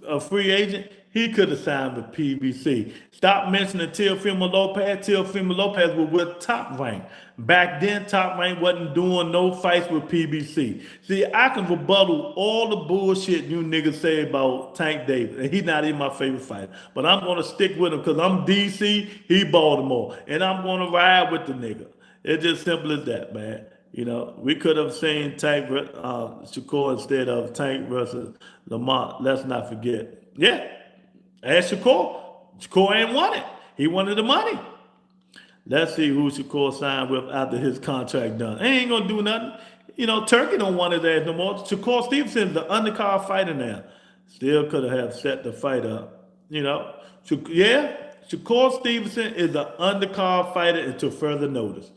a free agent. He could have signed with PBC. Stop mentioning Teofimo Lopez. Teofimo Lopez was with Top Rank. Back then, Top Rank wasn't doing no fights with PBC. See, I can rebuttal all the bullshit you niggas say about Tank Davis. And he's not even my favorite fighter. But I'm going to stick with him because I'm DC, he Baltimore. And I'm going to ride with the nigga. It's just simple as that, man. You know, we could have seen Tank Shakur instead of Tank versus Lamont. Let's not forget. Yeah. Ask Shakur. Shakur ain't won it. He wanted the money. Let's see who Shakur signed with after his contract done. He ain't gonna do nothing. You know, Turkey don't want his ass no more. Shakur Stevenson's the undercard fighter now. Still could have set the fight up. You know, Shakur Stevenson is an undercard fighter until further notice.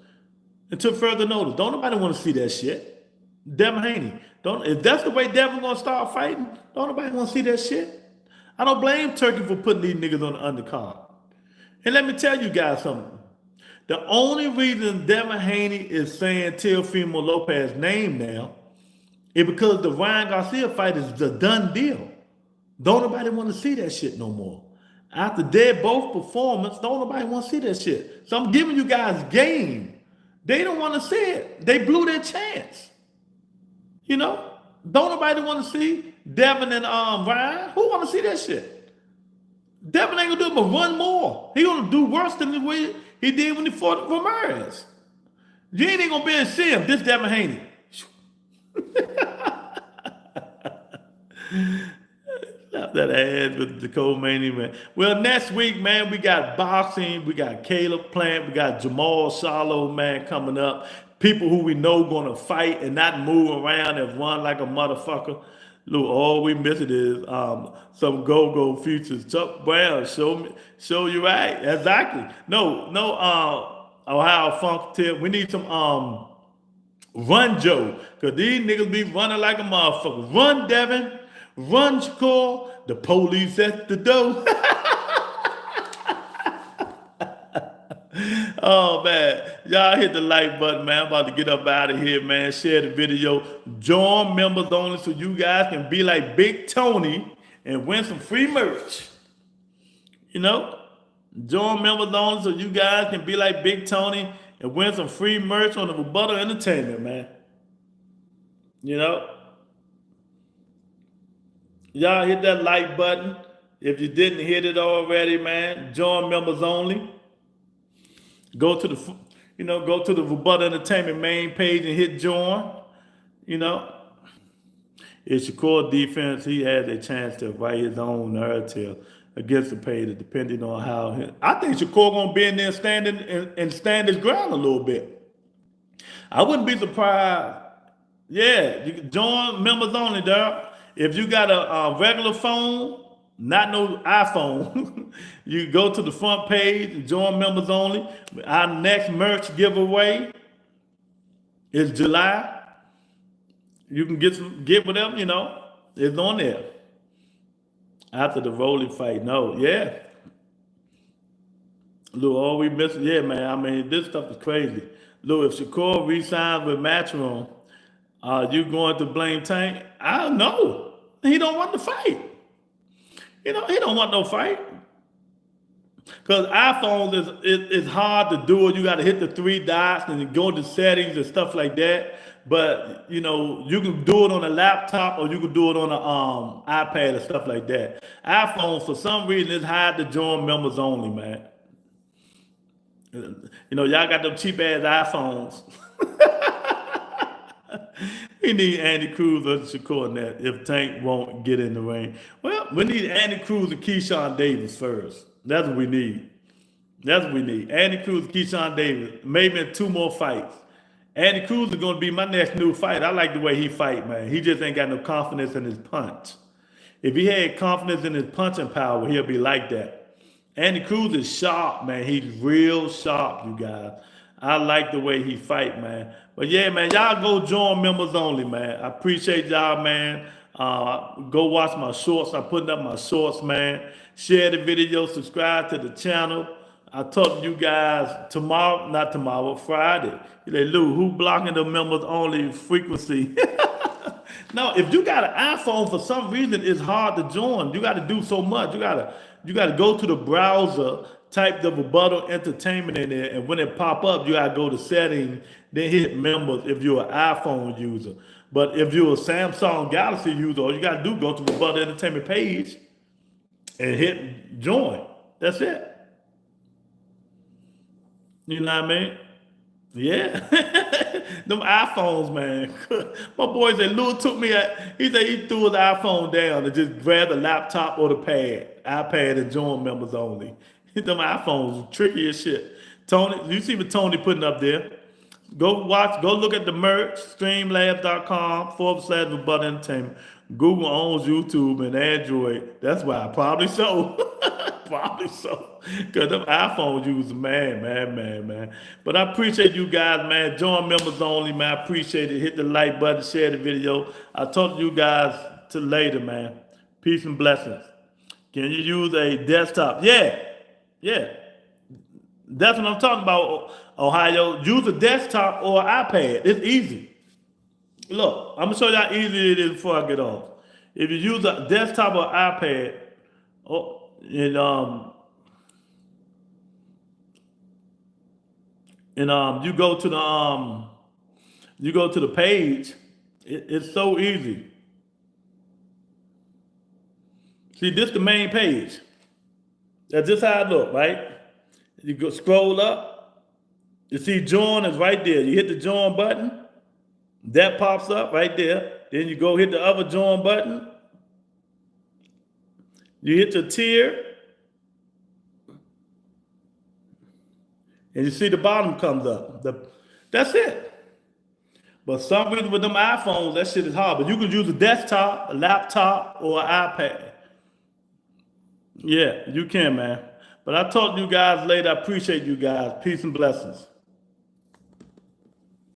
Until further notice. Don't nobody want to see that shit. Devin Haney. If that's the way Devin gonna start fighting, don't nobody want to see that shit. I don't blame Turkey for putting these niggas on the undercard. And let me tell you guys something. The only reason Devin Haney is saying Teofimo Lopez's name now is because the Ryan Garcia fight is a done deal. Don't nobody want to see that shit no more. After their both performance, don't nobody want to see that shit. So I'm giving you guys game. They don't want to see it. They blew their chance. You know? Don't nobody want to see Devin and Ryan. Who want to see that shit? Devin ain't gonna do it but run more. He gonna do worse than the way he did when he fought Ramirez. You ain't gonna be able to see him. This Devin Haney. Slap that ass with the co-main, man. Well, next week, man, we got boxing. We got Caleb Plant. We got Jamal Charlo, man, coming up. People who we know gonna fight and not move around and run like a motherfucker. Look, all we missing is some go-go futures. Chuck Brown, show you right. Exactly. No, Ohio Funk tip. We need some run Joe. Cause these niggas be running like a motherfucker. Run Devin, run Shakur, the police at the door. Oh, man. Y'all hit the like button, man. I'm about to get up out of here, man. Share the video. Join members only so you guys can be like Big Tony and win some free merch. You know? Join members only so you guys can be like Big Tony and win some free merch on the Rebuttal Entertainment, man. You know? Y'all hit that like button. If you didn't hit it already, man, join members only. Go to the Rebuttal Entertainment main page and hit join. You know, it's Shakur defense. He has a chance to write his own narrative against the Pater, depending on how. I think Shakur gonna be in there standing and stand his ground a little bit. I wouldn't be surprised. Yeah, you can join members only, dog. If you got a regular phone, not no iPhone. You go to the front page and join members only. Our next merch giveaway is July. You can get whatever, it's on there. After the Rolling fight. No, yeah. Look, all we missing, yeah, man. I mean, this stuff is crazy. Look, if Shakur resigns with Matchroom, you going to blame Tank? I don't know. He don't want to fight. He don't want no fight. Because iPhones is hard to do it. You got to hit the 3 dots and go to settings and stuff like that. But you can do it on a laptop or you can do it on an iPad and stuff like that. iPhones, for some reason, it's hard to join members only, man. Y'all got them cheap ass iPhones. We need Andy Cruz or Shakur Net if Tank won't get in the ring. Well, we need Andy Cruz and Keyshawn Davis first. That's what we need. That's what we need. Andy Cruz and Keyshawn Davis. Maybe in 2 more fights. Andy Cruz is going to be my next new fight. I like the way he fight, man. He just ain't got no confidence in his punch. If he had confidence in his punching power, he'll be like that. Andy Cruz is sharp, man. He's real sharp, you guys. I like the way he fight, man. But yeah, man, y'all go join members only, man. I appreciate y'all, man. Go watch my shorts. I'm putting up my shorts, man. Share the video. Subscribe to the channel. I'll talk to you guys tomorrow. Not tomorrow, Friday. You like, Lou, who blocking the members only frequency? No, if you got an iPhone, for some reason, it's hard to join. You got to do so much. You got to go to the browser, type the Rebuttal Entertainment in there, and when it pop up, you got to go to settings, then hit members if you're an iPhone user. But if you're a Samsung Galaxy user, all you got to do go to the Rebuttal Entertainment page and hit join. That's it. You know what I mean? Yeah. Them iPhones, man. My boy said, Lou took me he said he threw his iPhone down and just grabbed the laptop or the iPad and joined members only. Them iPhones tricky as shit. Tony, you see what Tony putting up there. Go look at the merch, streamlabs.com/Rebuttal Entertainment. Google owns YouTube and Android. That's why, probably so. Probably so. Because them iPhone users, man. But I appreciate you guys, man. Join members only, man. I appreciate it. Hit the like button, share the video. I'll talk to you guys till later, man. Peace and blessings. Can you use a desktop? Yeah. That's what I'm talking about, Ohio. Use a desktop or iPad. It's easy. Look, I'm going to show you how easy it is before I get off. If you use a desktop or iPad, you go to the page, it's so easy. See, this the main page. That's just how it look, right? You go scroll up, you see join is right there. You hit the join button, that pops up right there. Then you go hit the other join button. You hit the tier, and you see the bottom comes up. That's it. But some reason with them iPhones, that shit is hard. But you can use a desktop, a laptop, or an iPad. Yeah, you can, man. But I'll talk to you guys later. I appreciate you guys. Peace and blessings.